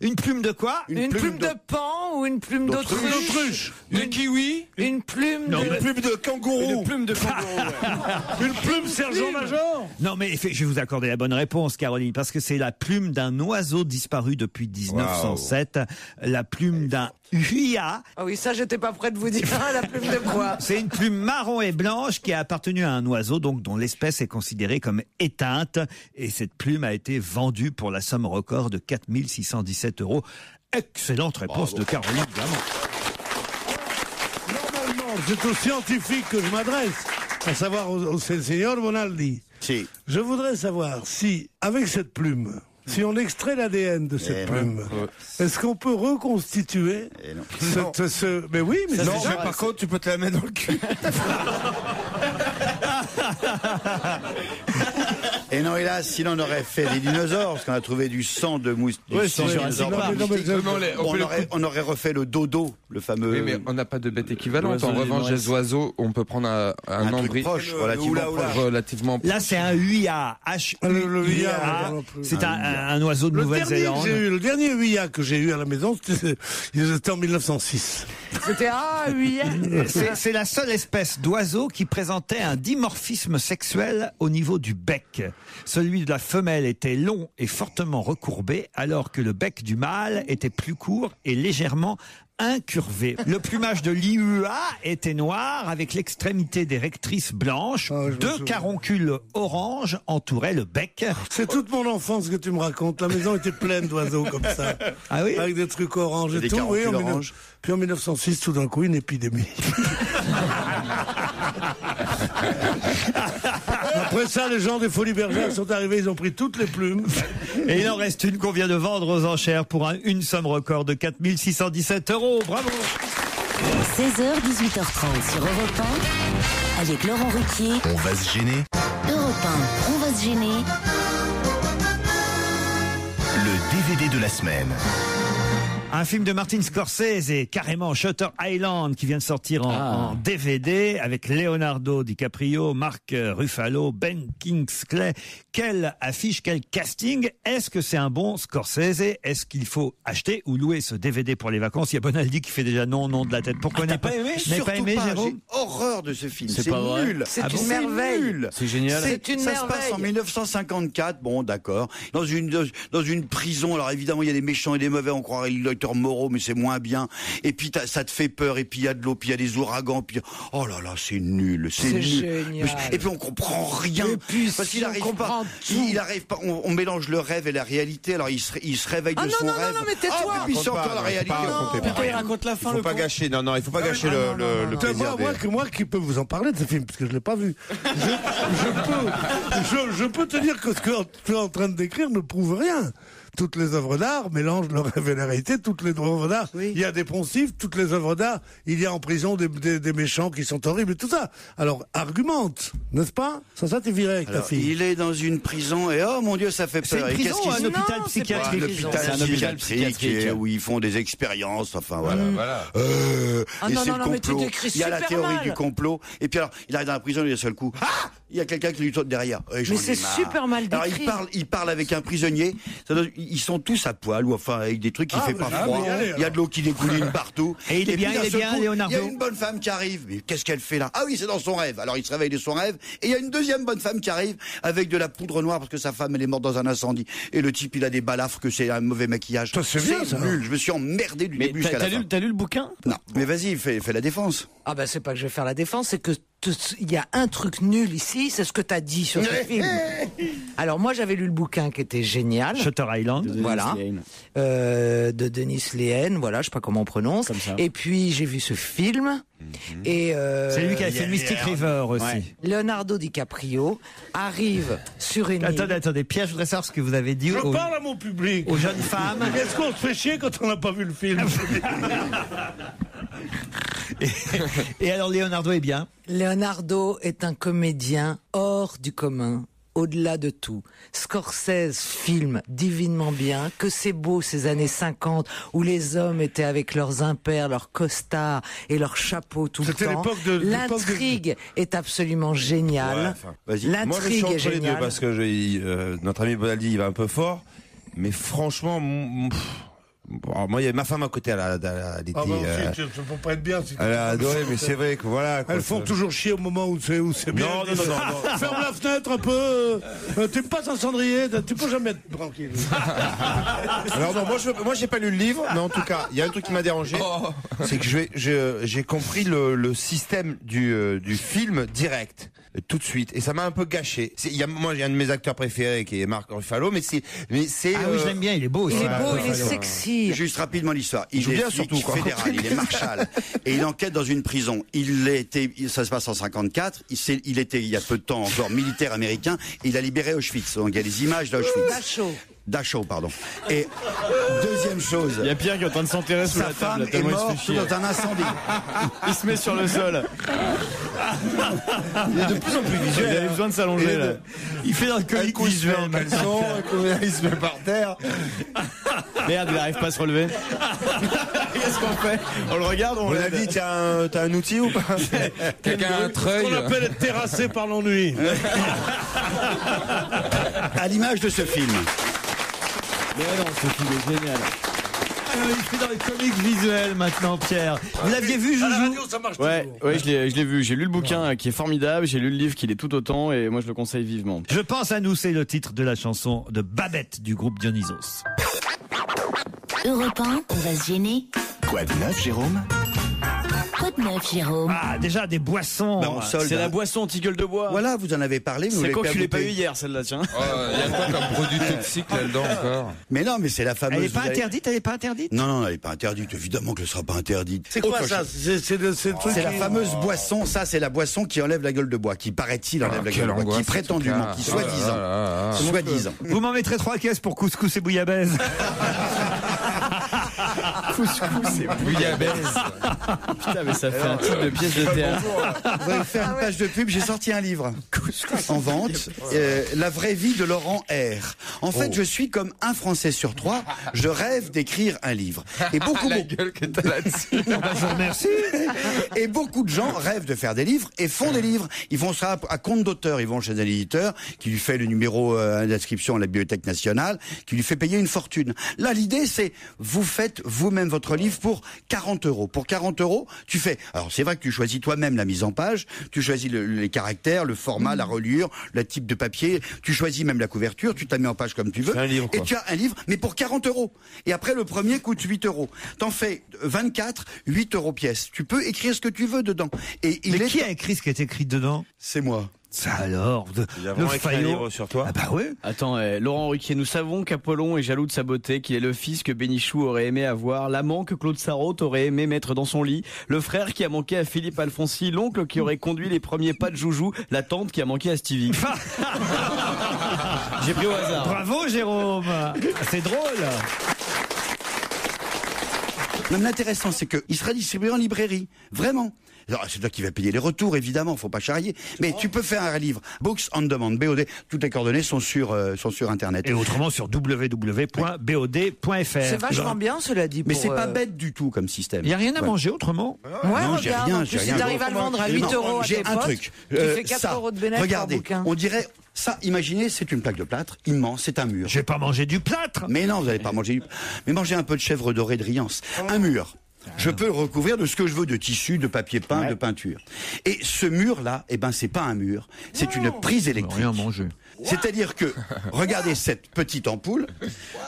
Une plume de quoi? Une plume de pan ou une plume d'autruche? Une kiwi? Une plume de kangourou. Une plume de kangourou. Une plume sergent-major? Non, mais je vais vous accorder la bonne réponse, Caroline, parce que c'est la plume d'un oiseau disparu depuis 1907. La plume d'un huia. Ah oui, ça, j'étais pas prêt de vous dire. La plume de quoi? C'est une plume marron et blanche qui a appartenu à un oiseau, donc dont l'espèce est considérée comme éteinte. Et cette plume a été vendue pour la somme record de 4617 €. Excellente réponse de Caroline, vraiment. Normalement, c'est aux scientifiques que je m'adresse, à savoir au Seigneur Bonaldi. Si. Je voudrais savoir si, avec cette plume, si on extrait l'ADN de cette plume, est-ce qu'on peut reconstituer Mais oui, mais non, mais par contre, tu peux te la mettre dans le cul. Et non, hélas, sinon on aurait fait des dinosaures, parce qu'on a trouvé du sang de mousse. On aurait refait le dodo, le fameux. Oui, mais on n'a pas de bête équivalente. En revanche, les oiseaux, on peut prendre un embryon relativement proche. Là, c'est un huia. Le huia. C'est un oiseau de Nouvelle-Zélande. Le dernier huia que j'ai eu à la maison, c'était en 1906. C'était un huia. C'est la seule espèce d'oiseau qui présentait un dimorphisme sexuel au niveau du bec. Celui de la femelle était long et fortement recourbé, alors que le bec du mâle était plus court et légèrement incurvé. Le plumage de l'IUA était noir avec l'extrémité des rectrices blanches. Deux caroncules orange entouraient le bec. C'est toute mon enfance que tu me racontes. La maison était pleine d'oiseaux comme ça. Ah oui? Avec des trucs orange et tout. Oui, puis en 1906, tout d'un coup, une épidémie. Après ça, les gens des Folies Bergères sont arrivés, ils ont pris toutes les plumes. Et il en reste une qu'on vient de vendre aux enchères pour une somme record de 4617 €. Bravo! 16h, 18h30 sur Europe 1, avec Laurent Ruquier. On va se gêner. Europe 1, on va se gêner. Le DVD de la semaine. Un film de Martin Scorsese, carrément Shutter Island, qui vient de sortir en DVD avec Leonardo DiCaprio, Mark Ruffalo, Ben Kingsley. Quelle affiche, quel casting. Est-ce que c'est un bon Scorsese? Est-ce qu'il faut acheter ou louer ce DVD pour les vacances? Il y a Bonaldi qui fait déjà non de la tête. Pourquoi n'a pas aimé? Surtout pas aimé, Jérôme? J'ai horreur de ce film. C'est pas vrai. Nul. C'est une merveille. C'est génial. C'est une merveille. Ça se passe en 1954. Bon, d'accord. Dans une prison. Alors évidemment, il y a des méchants et des mauvais. On croirait le docteur Moreau, mais c'est moins bien. Et puis ça te fait peur. Et puis il y a de l'eau. Puis il y a des ouragans. Puis oh là là, c'est nul. C'est nul. Génial. Et puis on comprend rien. Parce qu'il arrive pas. Il arrive pas. On mélange le rêve et la réalité. Alors il se réveille de son rêve. Non, mais tais-toi. Et puis il sort dans la réalité. Putain, il raconte la fin. Il faut pas gâcher. Non, il faut pas gâcher le plaisir. Moi qui peux vous en parler de ce film, parce que je l'ai pas vu. Je peux te dire que ce que tu es en train de décrire ne prouve rien. toutes les œuvres d'art mélangent le rêve et la réalité. Toutes les œuvres d'art, il y a des poncifs. Toutes les œuvres d'art, il y a en prison des méchants qui sont horribles et tout ça. Alors, argumente, n'est-ce pas? Sans ça, t'es viré avec ta fille. Il est dans une prison et oh mon Dieu, ça fait peur. C'est une prison, un hôpital psychiatrique. C'est un hôpital psychiatrique où ils font des expériences. Enfin voilà. Et c'est le complot. Il y a la théorie du complot. Et puis alors, il arrive dans la prison et d'un seul coup, il y a quelqu'un qui lui saute derrière. Mais c'est super mal décrit. Alors il parle avec un prisonnier. Ils sont tous à poil ou enfin avec des trucs qui fait pas froid. Il y a de l'eau qui dégouline partout. Et il est bien, Leonardo. Il y a une bonne femme qui arrive. Mais qu'est-ce qu'elle fait là? Ah oui, c'est dans son rêve. Alors il se réveille de son rêve et il y a une deuxième bonne femme qui arrive avec de la poudre noire parce que sa femme elle est morte dans un incendie. Et le type il a des balafres que c'est un mauvais maquillage. C'est bien ça. Nul. Je me suis emmerdé du début jusqu'à la fin. T'as lu le bouquin? Non. Mais vas-y, fais la défense. Ah ben c'est pas que je vais faire la défense, c'est que il y a un truc nul ici, c'est ce que t'as dit sur ce film. Alors moi j'avais lu le bouquin qui était génial. Shutter Island. Voilà. De Denis Lehane, voilà, je sais pas comment on prononce. Et puis j'ai vu ce film. Et c'est lui qui a fait Mystic River aussi. Ouais. Leonardo DiCaprio arrive sur une île. Attendez, Pierre, je voudrais savoir ce que vous avez dit Je parle à mon public. Aux jeunes femmes. Est-ce qu'on se fait chier quand on n'a pas vu le film? Et alors Leonardo est bien? Leonardo est un comédien hors du commun. Au-delà de tout, Scorsese filme divinement bien, que c'est beau ces années 50 où les hommes étaient avec leurs impairs, leurs costards et leurs chapeaux tout le temps. L'intrigue est absolument géniale. L'intrigue est géniale. Parce que notre ami Bonaldi il va un peu fort, mais franchement... Alors moi, il y a ma femme à côté, elle a été. Ça peut pas être bien. Elle a adoré, mais c'est vrai que voilà. Elles font toujours chier au moment où c'est bien. Non. Ferme la fenêtre un peu. T'es pas un cendrier, tu peux jamais être tranquille. Alors non, moi j'ai pas lu le livre, mais en tout cas, il y a un truc qui m'a dérangé, c'est que j'ai compris le système du film direct. Tout de suite, et ça m'a un peu gâché. Moi, j'ai un de mes acteurs préférés qui est Marc Ruffalo, mais c'est. Ah oui, je l'aime bien. Il est beau. Il est beau, il est sexy. Juste rapidement l'histoire. Il est bien flic surtout, fédéral, il est marshal, et il enquête dans une prison. Ça se passe en 54. Il était il y a peu de temps encore militaire américain. Et il a libéré Auschwitz. Donc il y a des images d'Auschwitz. Dachau, pardon. Et deuxième chose. Il y a Pierre qui est en train de s'enterrer sous la table. Sa femme est morte dans un incendie. Il se met sur le sol. Il est de plus en plus visuel. Il a besoin de s'allonger là. Il fait dans le comique visuel. Il se met par terre. Merde, il arrive pas à se relever. Qu'est-ce qu'on fait? On le regarde, on l'a dit, t'as un outil ou pas? Quelqu'un a un treuil. Ce qu'on appelle être terrassé par l'ennui. À l'image de ce film. Mais non, ce film est génial. Alors, il fait dans les comics visuels maintenant, Pierre. Vous l'aviez vu, Joujou? Ouais, je l'ai vu. J'ai lu le bouquin qui est formidable. J'ai lu le livre qui l'est tout autant. Et moi, je le conseille vivement. Je pense à nous, c'est le titre de la chanson de Babette du groupe Dionysos. Europe 1, on va se gêner. Quoi de neuf, Jérôme? Quoi de neuf, Jérôme? Ah, déjà des boissons. C'est la boisson anti-gueule de bois. Voilà, vous en avez parlé. C'est quoi que tu l'as pas eu hier, celle-là, tiens? Il y a quoi comme produit toxique là-dedans encore? Mais non, mais c'est la fameuse. Elle est pas interdite, elle est pas interdite? Non, elle est pas interdite. Évidemment qu'elle sera pas interdite. C'est quoi ça? C'est la fameuse boisson. Ça, c'est la boisson qui enlève la gueule de bois, qui paraît-il enlève la gueule de bois, qui prétendument, qui soi-disant. Vous m'en mettrez 3 caisses pour couscous et bouillabaisse. Couscous et bouillabaisse. Putain, mais ça fait un titre de pièce de théâtre. Vous allez faire une page de pub. J'ai sorti un livre en vente, La vraie vie de Laurent R. En fait, je suis comme un Français sur 3. Je rêve d'écrire un livre. Et beaucoup. La gueule que t'as là-dessus. Je vous remercie. Et beaucoup de gens rêvent de faire des livres et font des livres. Ils font ça à compte d'auteur. Ils vont chez un éditeur qui lui fait le numéro d'inscription à la Bibliothèque nationale, qui lui fait payer une fortune. Là, l'idée, c'est vous faites vous-même votre livre pour 40 €. Pour 40 €, tu fais. Alors, c'est vrai que tu choisis toi-même la mise en page, tu choisis les caractères, le format, la reliure, le type de papier, tu choisis même la couverture, tu t'as mis en page comme tu veux. Et tu as un livre, mais pour 40 €. Et après, le premier coûte 8 €. T'en fais 24, 8 € pièce. Tu peux écrire ce que tu veux dedans. Mais qui a écrit ce qui est écrit dedans? C'est moi. Ça alors, Il y a vraiment écrit un livre sur toi. Ah bah oui. Attends, Laurent Ruquier, nous savons qu'Apollon est jaloux de sa beauté, qu'il est le fils que Bénichou aurait aimé avoir, l'amant que Claude Sarraute aurait aimé mettre dans son lit, le frère qui a manqué à Philippe Alfonsi, l'oncle qui aurait conduit les premiers pas de Joujou, la tante qui a manqué à Stevie. J'ai pris au hasard. Bravo Jérôme. C'est drôle. Même l'intéressant, c'est qu'il sera distribué en librairie. Vraiment. Alors, c'est toi qui vas payer les retours, évidemment, faut pas charrier. Mais tu peux faire un livre. Books on Demand, BOD. Toutes les coordonnées sont sur Internet. Et autrement sur www.bod.fr. C'est vachement bien, cela dit. Mais c'est pas bête du tout comme système. Il n'y a rien à manger autrement? Ouais, non, j'ai rien. Si t'arrives à le vendre à 8 euros à j'ai tes un potes, truc. tu fais 4 euros de bénéfice par Regardez, bouquin. on dirait... Ça, imaginez, c'est une plaque de plâtre, immense, c'est un mur. Je vais pas manger du plâtre. Mais non, vous n'allez pas manger du... Mais mangez un peu de chèvre dorée de Riance. Un mur. Je peux le recouvrir de ce que je veux, de tissu, de papier peint, de peinture. Et ce mur-là, eh ben, c'est pas un mur, c'est une prise électrique. Rien manger. C'est-à-dire que, regardez cette petite ampoule,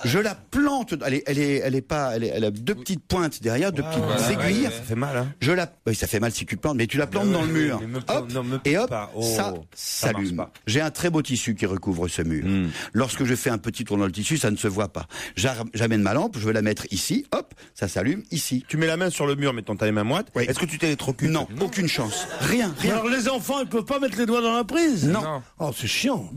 je la plante, elle a deux petites pointes derrière, deux petites aiguilles. Ça fait mal, hein. Oui, ça fait mal si tu plantes, mais tu la plantes dans le mur. Hop, et hop, ça s'allume. J'ai un très beau tissu qui recouvre ce mur. Lorsque je fais un petit tour dans le tissu, ça ne se voit pas. J'amène ma lampe, je veux la mettre ici, hop, ça s'allume ici. Tu mets la main sur le mur, mettons t'as les mains moites. Oui. Est-ce que tu t'électrocutes? Non, aucune chance. Rien. Alors les enfants, ils peuvent pas mettre les doigts dans la prise? Non. Oh, c'est chiant.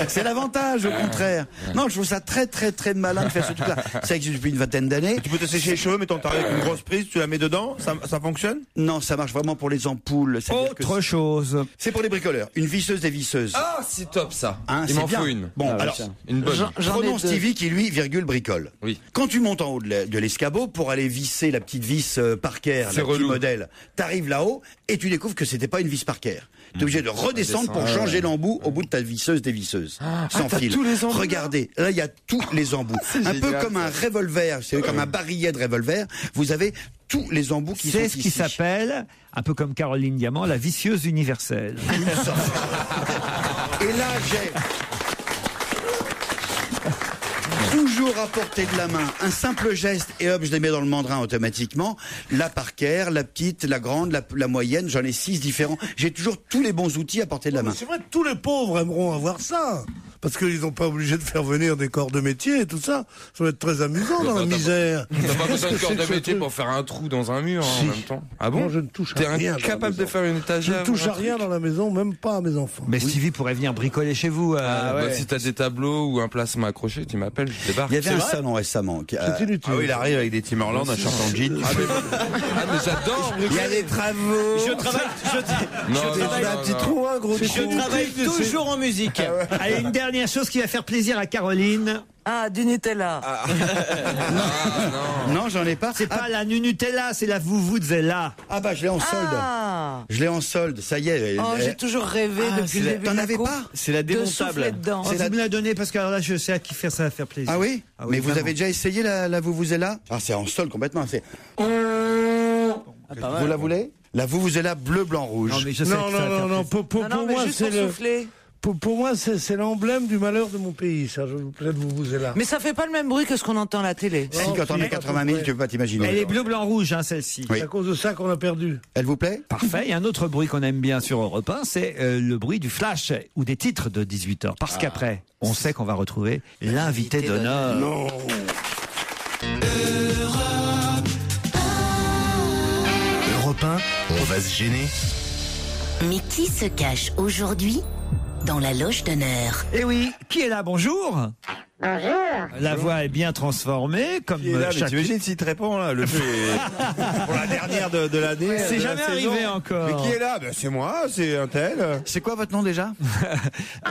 C'est l'avantage, au contraire. Non, je trouve ça très très très malin de faire ce truc-là. Ça existe depuis une vingtaine d'années. Tu peux te sécher les cheveux, mettons t'arrives avec une grosse prise, tu la mets dedans, ça fonctionne? Non, ça marche vraiment pour les ampoules. Autre chose. C'est pour les bricoleurs. Une visseuse et visseuse. Ah, c'est top ça. Hein, Il m'en faut une. Bon, Ah, alors, tiens, une bonne. Prenons Stevie qui lui, bricole. Oui. Quand tu montes en haut de l'escabeau pour aller visser la petite vis Parker, C'est la petite relou. modèle, t'arrives là-haut et tu découvres que c'était pas une vis Parker. T'es obligé de redescendre pour changer l'embout au bout de ta visseuse des visseuses. Sans fil. tous les embouts. Regardez, là il y a tous les embouts. Un peu génial, comme un revolver, c'est comme un barillet de revolver. Vous avez tous les embouts qui sont C'est ici. ce qui s'appelle, un peu comme Caroline Diamant, la vicieuse universelle. Et là, j'ai toujours à portée de la main un simple geste et hop, je les mets dans le mandrin automatiquement. La Parker, la petite, la grande, la moyenne, j'en ai 6 différents. J'ai toujours tous les bons outils à portée de la main. C'est vrai que tous les pauvres aimeront avoir ça. Parce qu'ils n'ont pas obligé de faire venir des corps de métier et tout ça. Ça va être très amusant dans la misère. T'as pas besoin de Qu'est-ce corps que de c'est que métier ce pour faire un trou dans un mur Si. en même temps. Ah bon? Moi, je ne touche à T'es rien. dans la incapable de maison. faire une Je étagère? ne touche ou à un rien truc dans la maison, même pas à mes enfants. Mais Stevie pourrait venir bricoler chez vous. Bah, si t'as des tableaux ou un plasma accroché, tu m'appelles, je débarque. Il y avait un salon récemment. C'est inutile. Ah oui, il arrive avec des Timberland, un short en jean. Ah mais j'adore. Il y a des travaux. Je travaille, Non, Un petit trou, un gros trou. je travaille toujours en musique. Allez, une dernière chose qui va faire plaisir à Caroline. Ah, du Nutella. Non, j'en ai pas. C'est pas la Nutella, c'est la Vuvuzela. Ah bah je l'ai en solde. Ah. Je l'ai en solde, ça y est. Oh, j'ai toujours rêvé depuis le début T'en de la avais coupe pas? C'est la de démontable. souffler dedans. Oh, vous me la donnez parce que alors là, je sais à qui faire ça va faire plaisir. Ah oui, Ah oui, mais vous vraiment. avez déjà essayé la Vuvuzela? Ah, c'est en solde complètement. C'est... Vous la voulez? La Vuvuzela bleu, blanc, rouge. Non, mais je sais Non, que ça va faire non, plaisir. Non, mais moi, juste c'est pour le... souffler. Pour moi, c'est l'emblème du malheur de mon pays, ça. Je vous plaît de vous là. Mais ça fait pas le même bruit que ce qu'on entend à la télé. Si, quand on est 80 000, tu peux pas t'imaginer. Elle est bleu, blanc, rouge, hein, celle-ci. Oui. C'est à cause de ça qu'on a perdu. Elle vous plaît? Parfait. Il y a un autre bruit qu'on aime bien sur Europe 1, c'est le bruit du flash ou des titres de 18h. Parce qu'après, on sait qu'on va retrouver l'invité d'honneur. Non. Europe 1, on va se gêner. Mais qui se cache aujourd'hui dans la loge d'honneur? Eh oui, qui est là? Bonjour. Bonjour. La voix est bien transformée, comme Qui est là, mais chaque... t'imagines s'il te répond là, le jeu est pour la dernière de l'année. C'est de la jamais saison. arrivé encore. Mais qui est là? Ben, c'est moi, c'est un tel. C'est quoi votre nom déjà?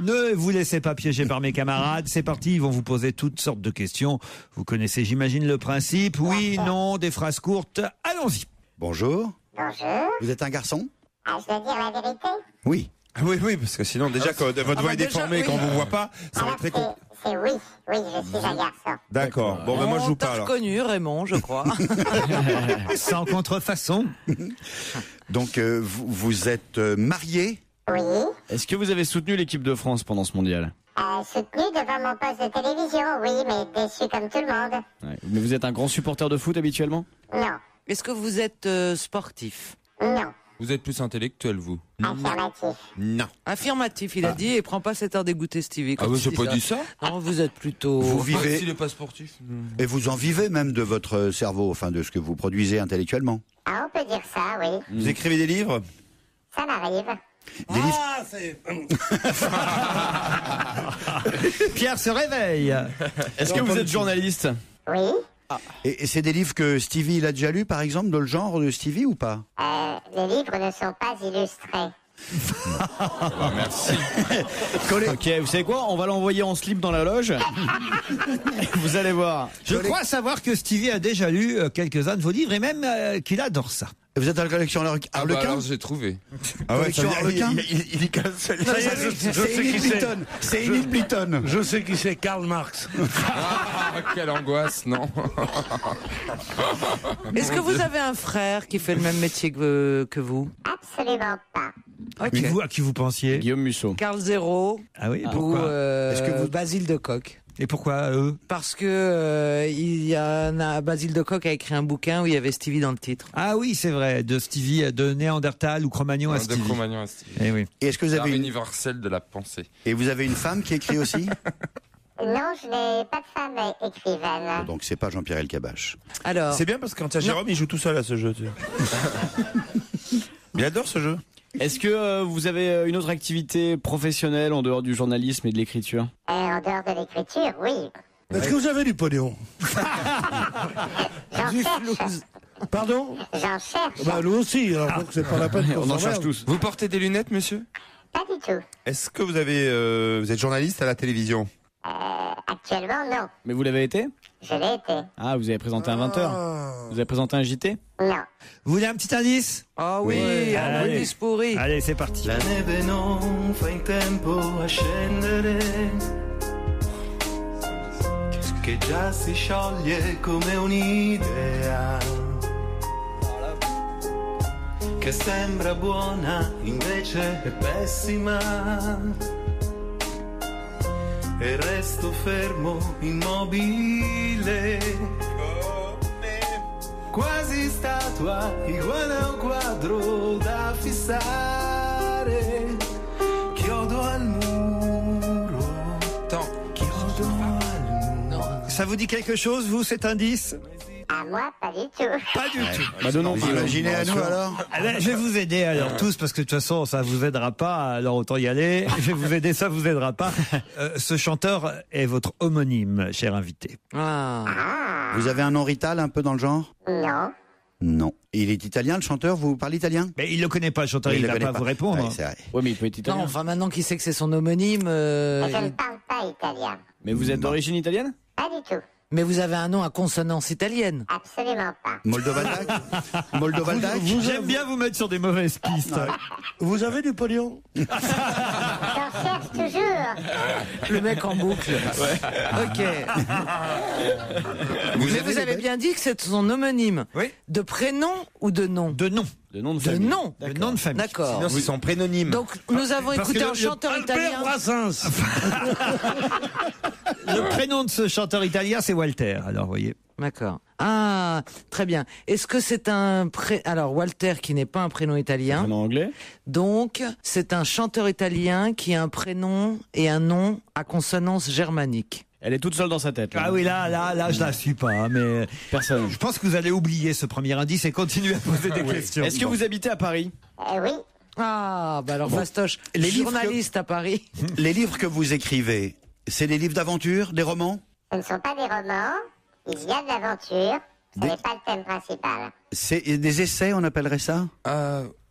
Ne vous laissez pas piéger par mes camarades. C'est parti, ils vont vous poser toutes sortes de questions. Vous connaissez, j'imagine, le principe. Oui, non, des phrases courtes. Allons-y. Bonjour. Bonjour. Vous êtes un garçon? Ah, je dois dire la vérité? Oui. Oui, oui, parce que sinon, déjà, quand votre voix est déformée, quand on vous voit pas, ça va être très con. C'est oui. Oui, je suis un garçon. D'accord. Bon, ben moi, je joue pas T'as alors. reconnu Raymond, je crois. Sans contrefaçon. Donc, vous êtes marié? Oui. Est-ce que vous avez soutenu l'équipe de France pendant ce mondial? Soutenu devant mon poste de télévision, oui, mais déçu comme tout le monde. Ouais. Mais vous êtes un grand supporter de foot habituellement? Non. Est-ce que vous êtes sportif? Non. Vous êtes plus intellectuel, vous? Affirmatif. Non. Affirmatif, il a dit, et prend pas cet air dégoûté, Stevie. Ah oui, j'ai pas dit ça. Non, vous êtes plutôt... Vous vivez... S'il est pas sportif. Et vous en vivez même de votre cerveau, enfin de ce que vous produisez intellectuellement. Ah, on peut dire ça, oui. Vous écrivez des livres? Ça m'arrive. Ah, c'est... Pierre se réveille. Est-ce que vous êtes journaliste? Oui. Et c'est des livres que Stevie il a déjà lus, par exemple, dans le genre de Stevie ou pas? Les livres ne sont pas illustrés. Merci. Ok, vous savez quoi? On va l'envoyer en slip dans la loge. Vous allez voir. Je crois savoir que Stevie a déjà lu quelques-uns de vos livres et même qu'il adore ça. Vous êtes à la collection Harlequin? Ah bah alors j'ai trouvé. Ah ouais, Harlequin. Il est qu'un seul. C'est Enid Blyton. Je sais qui c'est, Karl Marx. Ah, quelle angoisse, non. Est-ce que vous avez un frère qui fait le même métier que vous? Absolument pas. Ok. Et vous, à qui vous pensiez? Guillaume Musso. Carl Zéro. Ah oui, Ou pourquoi? Est-ce que vous... Basile de Kock. Et pourquoi eux? Parce que il y a Basile de Kock a écrit un bouquin où il y avait Stevie dans le titre. Ah oui, c'est vrai, de Stevie, de Néandertal ou Cro-Magnon à Stevie. De Cro-Magnon à Stevie. Eh oui. Et est-ce que vous avez L'art universel de la pensée. Et vous avez une femme qui écrit aussi? Non, je n'ai pas de femme écrivaine. Donc c'est pas Jean-Pierre Elkabbach. Alors. C'est bien parce que quand il y a Jérôme, il joue tout seul à ce jeu. Tu sais. Il adore ce jeu. Est-ce que vous avez une autre activité professionnelle en dehors du journalisme et de l'écriture? En dehors de l'écriture, oui. Est-ce que vous avez du pognon? J'en cherche. Pardon? J'en cherche. Bah nous aussi, alors donc c'est pas la peine qu'on On en cherche s'emmerde. tous. Vous portez des lunettes, monsieur? Pas du tout. Est-ce que vous avez, vous êtes journaliste à la télévision? Actuellement, non. Mais vous l'avez été? Je l'ai été. Ah, vous avez présenté un 20h? Vous avez présenté un JT? Non. Vous voulez un petit indice? Ah oui, un Allez. indice pourri. Allez, c'est parti. La neve non fa in tempo a scendere, che già si scioglie come un'idea, che sembra buona invece è pessima, e resto fermo immobile, quasi statua uguale a un quadro da fissare, chiodo al muro, chiodo al muro. Ça vous dit quelque chose, vous, cet indice? À moi, pas du tout. Pas du tout. Bah non, Vous imaginez à nous alors? Ah ben, je vais vous aider alors tous parce que de toute façon ça vous aidera pas, alors autant y aller. Je vais vous aider, ça vous aidera pas. Ce chanteur est votre homonyme, cher invité. Ah. Vous avez un nom rital un peu dans le genre? Non. Non. Il est italien, le chanteur? Vous parlez italien? Mais il le connaît pas, le chanteur, Oui, il le va connaît pas vous répondre. Ouais, c'est vrai. Ouais, mais il peut être italien. Non, enfin maintenant qu'il sait que c'est son homonyme. Mais je ne parle pas italien. Mais vous êtes d'origine italienne? Pas du tout. Mais vous avez un nom à consonance italienne. Absolument pas. Moldovaldac? Moldovaldac? J'aime bien vous mettre sur des mauvaises pistes. Vous avez du pognon? J'en cherche toujours. Le mec en boucle. Ok. Mais vous avez bien dit que c'est son homonyme. Oui. De prénom ou de nom? De nom. De nom de De famille. nom. De nom de famille. D'accord. Sinon, c'est son prénonyme. Donc nous avons Parce écouté que un chanteur Albert italien. Brassens. Le prénom de ce chanteur italien, c'est Walter. Alors, vous voyez. D'accord. Ah, très bien. Est-ce que c'est un Alors Walter qui n'est pas un prénom italien. En anglais? Donc c'est un chanteur italien qui a un prénom et un nom à consonance germanique. Elle est toute seule dans sa tête. Ah oui, là, je la suis pas, hein, mais Personne. je pense que vous allez oublier ce premier indice et continuer à poser des questions. Est-ce que vous habitez à Paris? Oui. Ah, bah alors fastoche. Les livres Journaliste à Paris. Les livres que vous écrivez, c'est des livres d'aventure, des romans? Ce ne sont pas des romans. Il y a de l'aventure. Ce n'est pas le thème principal. C'est des essais, on appellerait ça?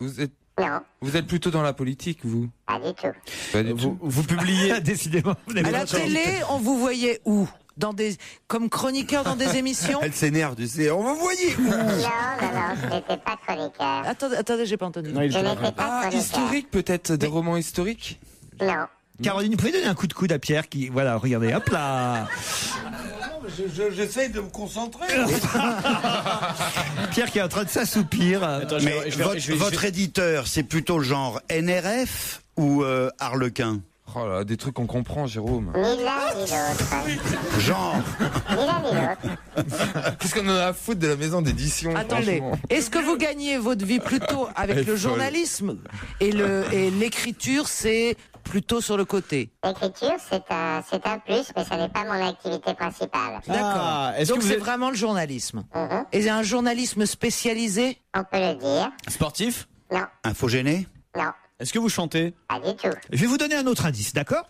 Vous êtes Non. Vous êtes plutôt dans la politique, vous? Pas du tout. Pas du tout. Vous publiez... Décidément. Vous n'avez À pas la de chance. télé, on vous voyait où? Comme chroniqueur dans des émissions? Elle s'énerve, tu sais. On vous voyez où? Non, je n'étais pas chroniqueur. Attendez, j'ai pas entendu. Non, il Je était pas n'étais pas chroniqueur. Historique, peut-être? Des romans historiques? Non. Caroline, vous pouvez donner un coup de coude à Pierre qui, voilà, regardez, hop là. J'essaye de me concentrer. Pierre qui est en train de s'assoupir. Mais votre éditeur, c'est plutôt le genre NRF ou Harlequin? Oh là, des trucs qu'on comprend, Jérôme. Ni l'un ni l'autre. Genre. Ni l'un ni l'autre. Qu'est-ce qu'on en a à foutre de la maison d'édition? Attendez, est-ce que vous gagnez votre vie plutôt avec le journalisme et l'écriture, c'est plutôt sur le côté? L'écriture, c'est un plus, mais ça n'est pas mon activité principale. D'accord. Donc c'est vraiment le journalisme. Et c'est un journalisme spécialisé? On peut le dire. Sportif? Non. Infogéné? Non. Est-ce que vous chantez? Pas du tout. Je vais vous donner un autre indice, d'accord?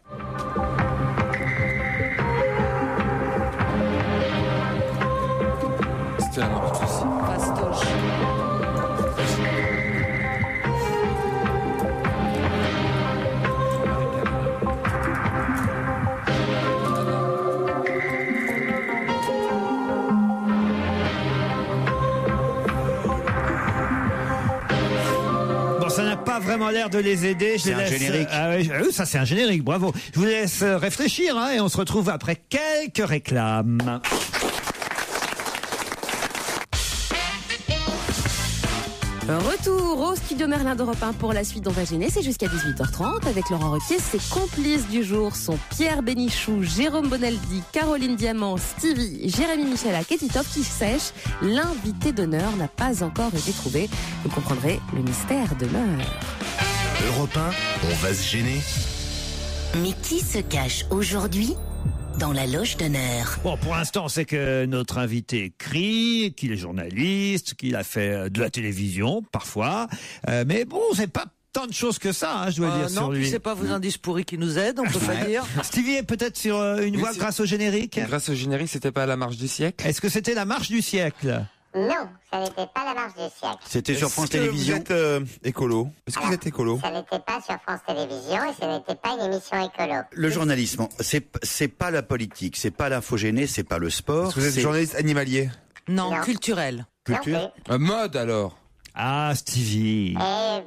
C'était un autre souci. Fastoche. Bon, ça n'a pas vraiment l'air de les aider. C'est un générique. Ah oui, ça c'est un générique, bravo. Je vous laisse réfléchir hein, et on se retrouve après quelques réclames. Retour au studio Merlin d'Europe 1 pour la suite d'On va gêner. C'est jusqu'à 18h30 avec Laurent Ruquier. Ses complices du jour sont Pierre Bénichou, Jérôme Bonaldi, Caroline Diamant, Stevie, Jérémy Michalak et Titoff qui sèche. L'invité d'honneur n'a pas encore été trouvé. Vous comprendrez, le mystère demeure. Europe 1, on va se gêner. Mais qui se cache aujourd'hui dans la loge d'honneur? Bon, pour l'instant, c'est que notre invité écrit, qu'il est journaliste, qu'il a fait de la télévision, parfois. Mais bon, c'est pas tant de choses que ça, hein, je dois dire, sur Non, puis lui. c'est pas vos indices pourris qui nous aident, on peut pas dire. Stevie est peut-être sur une voie grâce au générique. Grâce au générique, c'était pas la marche du siècle? Est-ce que c'était la marche du siècle? Non, ça n'était pas la marche du siècle. C'était sur France Est-ce que Télévisions. Vous êtes écolo? Est-ce que vous êtes écolo? Ça n'était pas sur France Télévisions et ce n'était pas une émission écolo. Le journalisme, c'est pas la politique, c'est pas l'infogéné, c'est pas le sport. Est-ce que vous êtes c'est journaliste animalier? Non, Non. culturel. culture. Mode alors? Ah, Stevie. Non,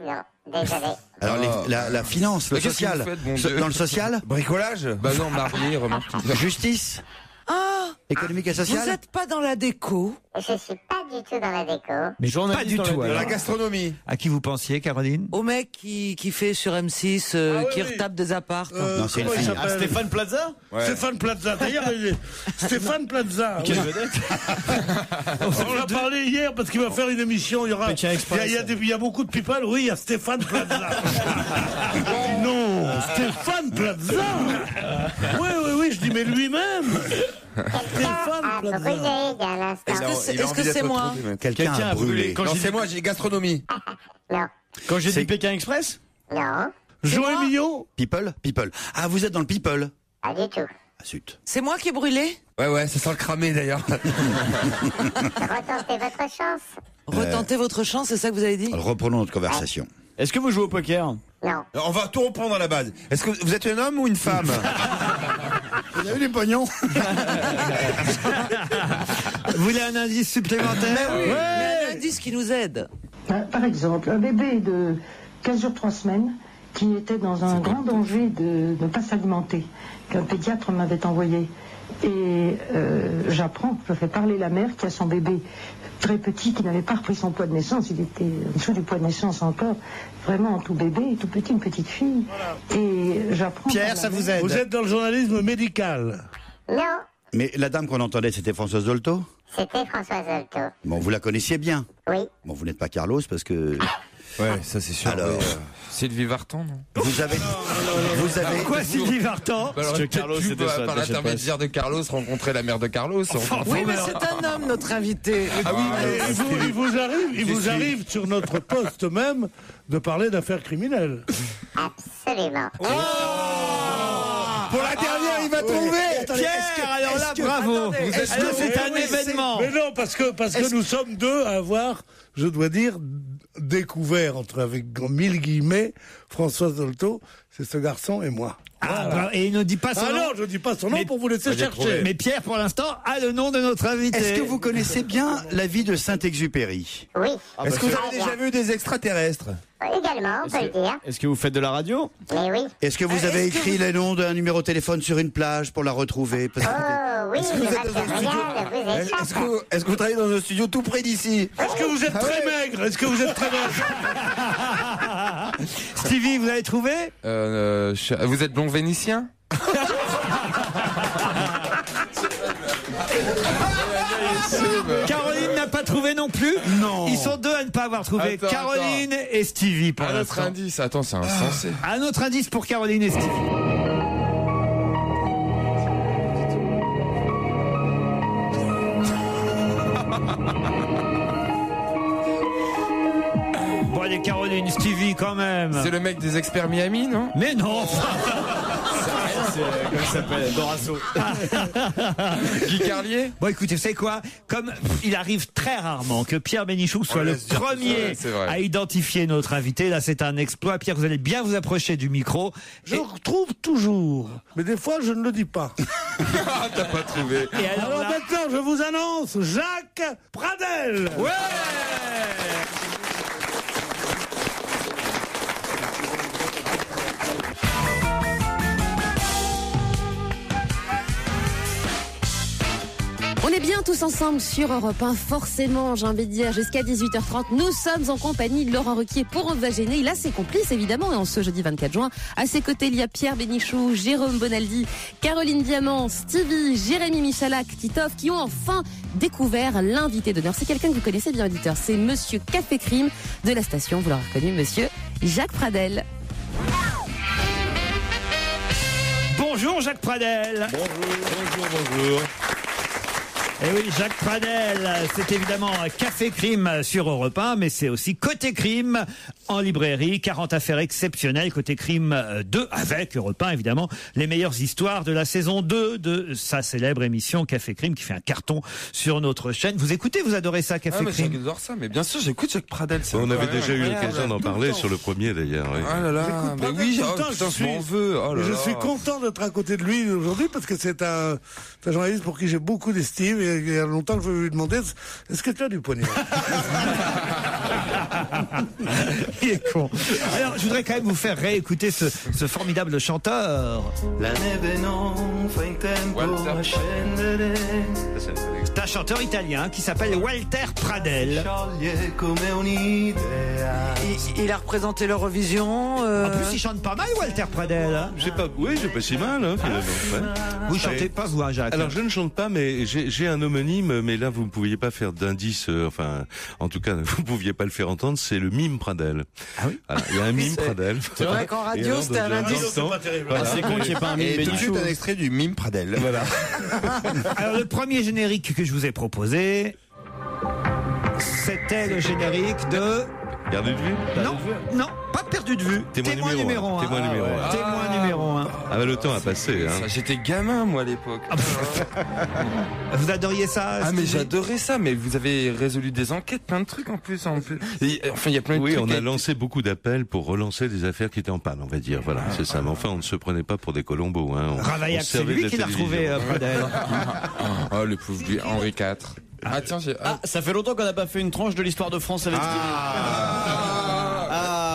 désolé. Alors la finance, le Mais qu'est-ce que social. vous faites, bon Dieu Dans le social, Bricolage? Bah non, marié, remarque. justice, Ah, économique et vous sociale. n'êtes pas dans la déco? Je suis pas du tout dans la déco. Mais pas du tout. De alors. la gastronomie? À qui vous pensiez, Caroline? Au mec qui fait sur M6, qui retape des apparts. Non, c'est une comment il fille. s'appelle Stéphane Plaza? Stéphane Plaza. D'ailleurs, Stéphane Plaza. Quelle oui. vedette? On en a parlé hier parce qu'il va faire une émission. Il y aura. Pékin Express. Il y a beaucoup de people. Oui, il y a Stéphane Plaza. Non, Stéphane Plaza. Oui, je dis mais lui-même. Stéphane A Plaza. brûlé il y a l'instant. Est-ce que c'est moi? Quelqu'un a brûlé. Quand Non, j'ai c'est dit- moi, j'ai gastronomie. Non, Quand j'ai C'est- dit Pékin Express? non, Joël Millot. People. Ah, vous êtes dans le people. pas du tout. Ah, zut. C'est moi qui ai brûlé? Ouais, ça sent le cramé d'ailleurs. Retentez votre chance. Retentez votre chance, c'est ça que vous avez dit? Reprenons notre conversation. Est-ce que vous jouez au poker? Non, On va tout reprendre à la base. Est-ce que vous êtes un homme ou une femme? Vous avez eu les pognons? Vous voulez un indice supplémentaire? Mais un indice qui nous aide. Par exemple, un bébé de 15 jours, 3 semaines qui était dans un grand danger de ne pas s'alimenter, qu'un pédiatre m'avait envoyé. Et j'apprends, je fais parler la mère qui a son bébé très petit, qui n'avait pas repris son poids de naissance, il était en dessous du poids de naissance encore, vraiment un tout bébé, tout petit, une petite fille. Et j'apprends... Pierre, ça vous aide? Vous êtes dans le journalisme médical. non, Mais la dame qu'on entendait, c'était Françoise Dolto? c'était Françoise Dolto. Bon, vous la connaissiez bien. Oui, Bon, vous n'êtes pas Carlos parce que. Ouais, ça c'est sûr. Alors, Sylvie Vartan, non? vous avez. Quoi, Sylvie Vartan? Bah, alors, que peut-être Carlos, pu, c'était ça, par t'achètes l'intermédiaire de Carlos, rencontrer la mère de Carlos. Oui, mais c'est un homme, notre invité. Ah oui, il vous arrive sur notre poste même de parler d'affaires criminelles. absolument. Pour la dernière, il va trouver. Pierre, alors là, bravo. Est-ce Alors, que- c'est un oui, événement. Mais non, parce que nous sommes deux à avoir, je dois dire, découvert, avec 1000 guillemets, Françoise Dolto, c'est ce garçon et moi. Ah, bah, et il ne dit pas son Ah nom. non, je ne dis pas son nom Mais- pour vous laisser chercher. Mais Pierre, pour l'instant, a le nom de notre invité. Est-ce que vous connaissez bien la vie de Saint-Exupéry? Oui, Est-ce que vous avez déjà vu des extratraterrestres? également, on peut le dire. Est-ce que vous faites de la radio? Mais oui. Est-ce que vous avez écrit les noms d'un numéro de téléphone sur une plage pour la retrouver? Parce que- Oh oui, Est-ce que je vous vois êtes que dans un studio? regarde, vous êtes Est-ce que vous travaillez dans un studio tout près d'ici? Est-ce que vous êtes très maigre? Est-ce que vous êtes très maigre? Stevie, vous avez trouvé? Vous êtes blond vénitien? Caroline n'a pas trouvé non plus. Non. Ils sont deux à ne pas avoir trouvé. Attends, Caroline et Stevie pour Un autre l'instant. indice. Attends, c'est insensé. Un autre indice pour Caroline et Stevie. Bon allez Caroline, Stevie quand même. C'est le mec des experts Miami, non? Mais non. Comment il s'appelle? Dorasso. Guy Carlier? Bon écoutez, vous savez quoi? Comme il arrive très rarement que Pierre Bénichou soit le premier à identifier notre invité, là c'est un exploit. Pierre, vous allez bien vous approcher du micro. Je retrouve toujours, mais des fois je ne le dis pas. T'as pas trouvé. Et Alors là... maintenant, je vous annonce Jacques Pradel. Ouais. On est bien tous ensemble sur Europe 1, forcément, j'ai envie de dire, jusqu'à 18h30. Nous sommes en compagnie de Laurent Ruquier pour On va gêner. Il a ses complices, évidemment, et en ce jeudi 24 juin. À ses côtés, il y a Pierre Bénichou, Jérôme Bonaldi, Caroline Diamant, Stevie, Jérémy Michalak, Titoff, qui ont enfin découvert l'invité d'honneur. C'est quelqu'un que vous connaissez bien, auditeur. C'est Monsieur Café Crime de la station. Vous l'aurez reconnu, Monsieur Jacques Pradel. Bonjour Jacques Pradel. Bonjour. Et oui, Jacques Pradel, c'est évidemment Café Crime sur Europe 1, mais c'est aussi Côté Crime en librairie, 40 affaires exceptionnelles, Côté Crime 2, avec Europe 1 évidemment, les meilleures histoires de la saison 2 de sa célèbre émission Café Crime qui fait un carton sur notre chaîne. Vous écoutez, vous adorez ça, Café Crime? J'adore ça, mais bien sûr, j'écoute Jacques Pradel. On avait déjà eu l'occasion d'en parler sur le premier d'ailleurs. Oui. Ah là là, mais oui, je m'en veux. Oh là je là. suis content d'être à côté de lui aujourd'hui parce que c'est un journaliste pour qui j'ai beaucoup d'estime et il y a longtemps que je veux lui demander est-ce que tu as du pognon? Il est con. Alors, je voudrais quand même vous faire réécouter ce formidable chanteur. C'est un chanteur italien qui s'appelle Walter Pradel. Il a représenté l'Eurovision. En plus, il chante pas mal, Walter Pradel. Hein. C'est pas si mal, hein, finalement. Ouais. Vous chantez pas, vous, hein, Jacques? Alors, je ne chante pas, mais j'ai un homonyme, mais là, vous ne pouviez pas faire d'indice, enfin, en tout cas, vous ne pouviez pas le faire entendre, c'est le mime Pradel. Ah oui? Voilà, il y a un mime Pradel. C'est vrai qu'en radio, c'était un indice. C'est pas terrible. Voilà. C'est con qu'il n'y ait pas un mime Et tout de suite Bénichou. un extrait du mime Pradel. Voilà. Alors, le premier générique que je vous ai proposé, c'était le générique de... Perdu de vue? Non, pas perdu de vue. Témoin numéro 1. Témoin numéro 1. Témoin numéro 1. Ah bah le temps a passé. Hein. J'étais gamin, moi, à l'époque. Vous adoriez ça? Ah mais j'adorais ça, mais vous avez résolu des enquêtes, plein de trucs en plus. Et, enfin, il y a plein de Oui, trucs. on a lancé beaucoup d'appels pour relancer des affaires qui étaient en panne, on va dire. Voilà, c'est ça. Mais enfin, on ne se prenait pas pour des colombos. Hein. Ravaillac, c'est lui qui l'a retrouvé, Pradel. Oh, le pauvre lui, Henri IV. Ah tiens, Ça fait longtemps qu'on n'a pas fait une tranche de l'histoire de France avec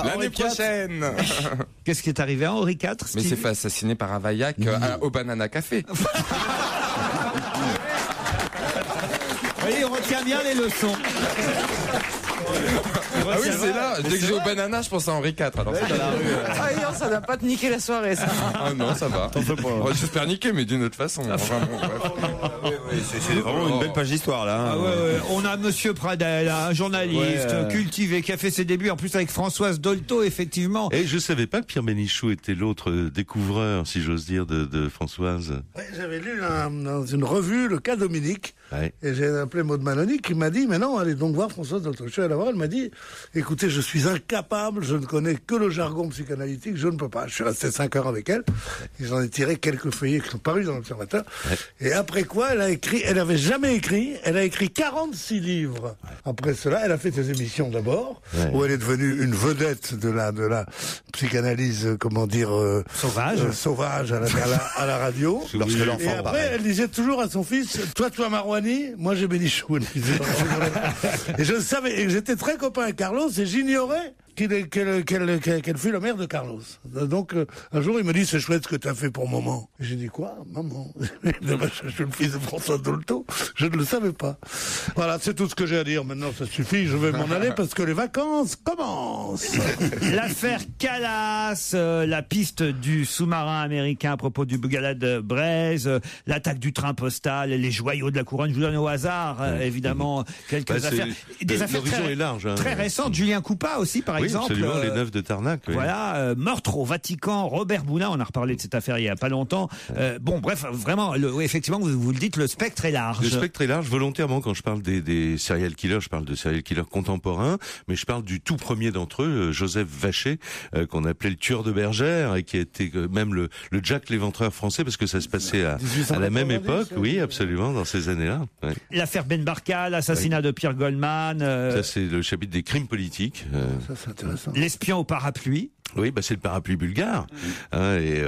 l'année prochaine. Qu'est-ce qui est arrivé à Henri IV? Mais c'est fait assassiner par Ravaillac au Banana Café. Oui, on retient bien les leçons. Ah oui, c'est là. Dès que je vais au Banana, je pense à Henri IV. Alors c'est dans la rue. Ah non, ça n'a pas te niquer la soirée, ça. Ah non, ça va. Oh, j'espère niquer, mais d'une autre façon. Enfin, bon, C'est vraiment une belle page d'histoire là. Ah ouais. On a Monsieur Pradel, un journaliste cultivé qui a fait ses débuts en plus avec Françoise Dolto, effectivement. Et je savais pas que Pierre Bénichou était l'autre découvreur, si j'ose dire, de Françoise. Ouais, j'avais lu dans une revue le cas Dominique. Ouais. Et j'ai appelé Maud Maloney qui m'a dit, mais non, allez donc voir Françoise Dolto. Je suis allé la voir, elle m'a dit, écoutez, je suis incapable, je ne connais que le jargon psychanalytique, je ne peux pas. Je suis resté 5 heures avec elle, et j'en ai tiré quelques feuillets qui sont parus dans l'Observateur. Ouais. Et après quoi, elle avait jamais écrit, elle a écrit 46 livres. Après cela, elle a fait ses émissions d'abord, où elle est devenue une vedette de la psychanalyse, comment dire, sauvage à la radio. Et après, elle disait toujours à son fils, toi Marouani, moi j'ai Bénichou. Et je savais, et j'étais très copain avec Carlos, et j'ignorais qu'elle fut la mère de Carlos. Donc, un jour, il me dit, c'est chouette ce que tu as fait pour maman. J'ai dit, quoi, maman? Je suis le fils de François Dolto. Je ne le savais pas. Voilà, c'est tout ce que j'ai à dire. Maintenant, ça suffit. Je vais m'en aller parce que les vacances commencent. L'affaire Calas, la piste du sous-marin américain à propos du Gala de Braise, l'attaque du train postal, les joyaux de la couronne. Je vous donne au hasard, évidemment, quelques affaires. Des affaires est large, hein. Très récentes. Julien Coupa aussi, par exemple. Absolument, les 9 de Tarnac. Oui. Voilà, meurtre au Vatican, Robert Boulin, on a reparlé de cette affaire il y a pas longtemps. Bon, bref, vraiment, effectivement, vous le dites, le spectre est large. Le spectre est large, volontairement, quand je parle des serial killers, je parle de serial killers contemporains, mais je parle du tout premier d'entre eux, Joseph Vacher, qu'on appelait le tueur de bergères, et qui a été même le Jack l'Éventreur français, parce que ça se passait à la même époque, oui, absolument, dans ces années-là. Ouais. L'affaire Ben Barka, l'assassinat de Pierre Goldman. Ça, c'est le chapitre des crimes politiques. Ça, c'est intéressant. L'espion au parapluie. Oui, c'est le parapluie bulgare, hein, et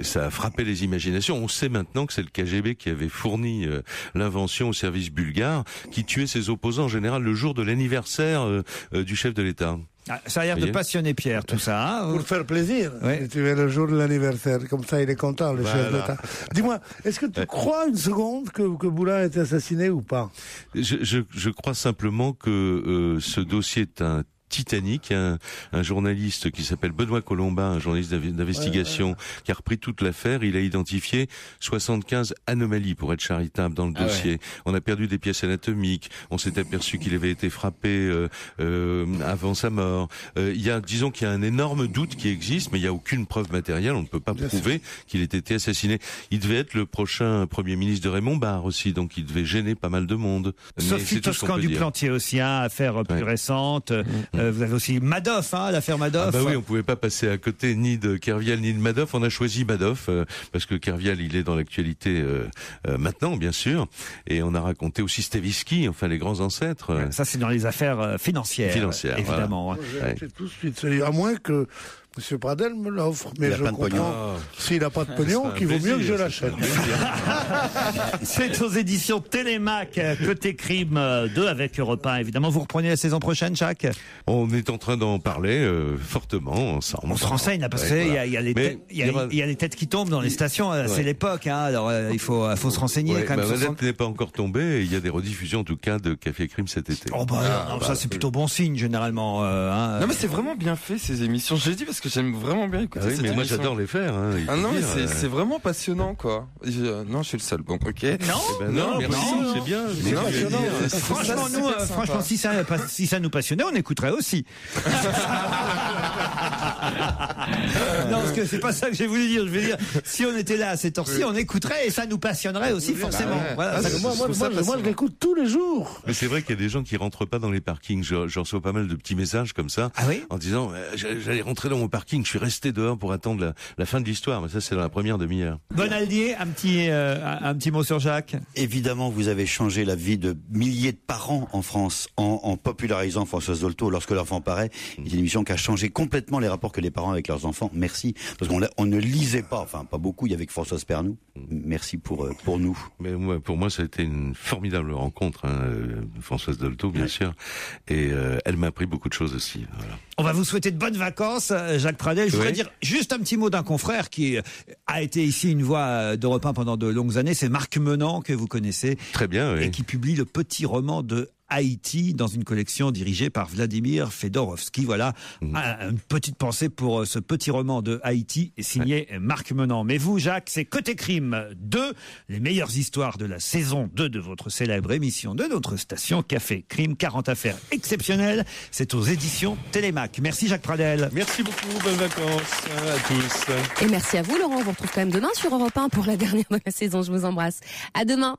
ça a frappé les imaginations. On sait maintenant que c'est le KGB qui avait fourni l'invention au service bulgare, qui tuait ses opposants en général le jour de l'anniversaire du chef de l'État. Ah, ça a l'air de passionner Pierre, tout ça. Hein, pour faire plaisir. Oui. Tu es le jour de l'anniversaire, comme ça il est content, le chef d'État. Dis-moi, est-ce que tu crois une seconde que Boulin a été assassiné ou pas? Je crois simplement que ce dossier est un Titanic, un journaliste qui s'appelle Benoît Colombin, un journaliste d'investigation qui a repris toute l'affaire. Il a identifié 75 anomalies, pour être charitable, dans le dossier. On a perdu des pièces anatomiques, on s'est aperçu qu'il avait été frappé avant sa mort. Disons qu'il y a un énorme doute qui existe, mais il n'y a aucune preuve matérielle, on ne peut pas prouver qu'il ait été assassiné. Il devait être le prochain Premier ministre de Raymond Barre aussi, donc il devait gêner pas mal de monde. Sophie Toscan du Plantier aussi, affaire plus récente. Vous avez aussi Madoff, l'affaire Madoff. Ah bah oui, on pouvait pas passer à côté ni de Kerviel ni de Madoff. On a choisi Madoff parce que Kerviel, il est dans l'actualité maintenant, bien sûr. Et on a raconté aussi Stavisky, enfin les grands ancêtres. Ça, c'est dans les affaires financières, évidemment. Voilà. J'ai tout de suite, à moins que Monsieur Pradel me l'offre, mais je comprends, s'il n'a pas de pognon, qu'il vaut mieux que je l'achète. C'est aux éditions Télémac, côté crime 2 avec Europe 1, évidemment. Vous reprenez la saison prochaine, Jacques? On est en train d'en parler fortement ensemble. On se renseigne, parce qu'il y a les têtes qui tombent dans les stations, c'est l'époque, alors il faut se renseigner quand même. La date n'est pas encore tombée, et il y a des rediffusions en tout cas de Café Crime cet été. Ça c'est plutôt bon signe généralement. Non mais c'est vraiment bien fait ces émissions, je l'ai dit parce que j'aime vraiment bien écouter cette mais moi émission. j'adore les faire. Non mais c'est vraiment passionnant quoi. Non, je suis le seul. Bon, ok. Non, merci, c'est bien. Franchement, si ça nous passionnait, on écouterait aussi. Non, parce que c'est pas ça que j'ai voulu dire. Je veux dire, si on était là à cette heure-ci, on écouterait et ça nous passionnerait aussi forcément. Voilà, moi, je l'écoute tous les jours. Mais c'est vrai qu'il y a des gens qui rentrent pas dans les parkings. Je reçois pas mal de petits messages comme ça, en disant j'allais rentrer dans mon parking, je suis resté dehors pour attendre la fin de l'histoire. Mais ça, c'est dans la première demi-heure. Bonaldier, un petit mot sur Jacques. Évidemment, vous avez changé la vie de milliers de parents en France en popularisant Françoise Dolto lorsque l'enfant paraît. C'est une émission qui a changé complètement les rapports que les parents avec leurs enfants. Merci. Parce qu'on ne lisait pas, enfin pas beaucoup, il y avait que Françoise Pernoud. Merci pour nous. Mais pour moi, ça a été une formidable rencontre, Françoise Dolto, bien sûr. Et elle m'a appris beaucoup de choses aussi. Voilà. On va vous souhaiter de bonnes vacances, Jacques Pradel. Je voudrais dire juste un petit mot d'un confrère qui a été ici une voix d'Europe 1 pendant de longues années. C'est Marc Menant, que vous connaissez. Très bien, et qui publie le petit roman de Haïti dans une collection dirigée par Vladimir Fedorovski. Voilà, une petite pensée pour ce petit roman de Haïti signé Marc Menant. Mais vous, Jacques, c'est Côté Crime 2, les meilleures histoires de la saison 2 de votre célèbre émission de notre station Café Crime, 40 affaires exceptionnelles. C'est aux éditions Télémac. Merci Jacques Pradel. Merci beaucoup, bonnes vacances à tous. Et merci à vous Laurent, on vous retrouve quand même demain sur Europe 1 pour la dernière de la saison. Je vous embrasse. À demain.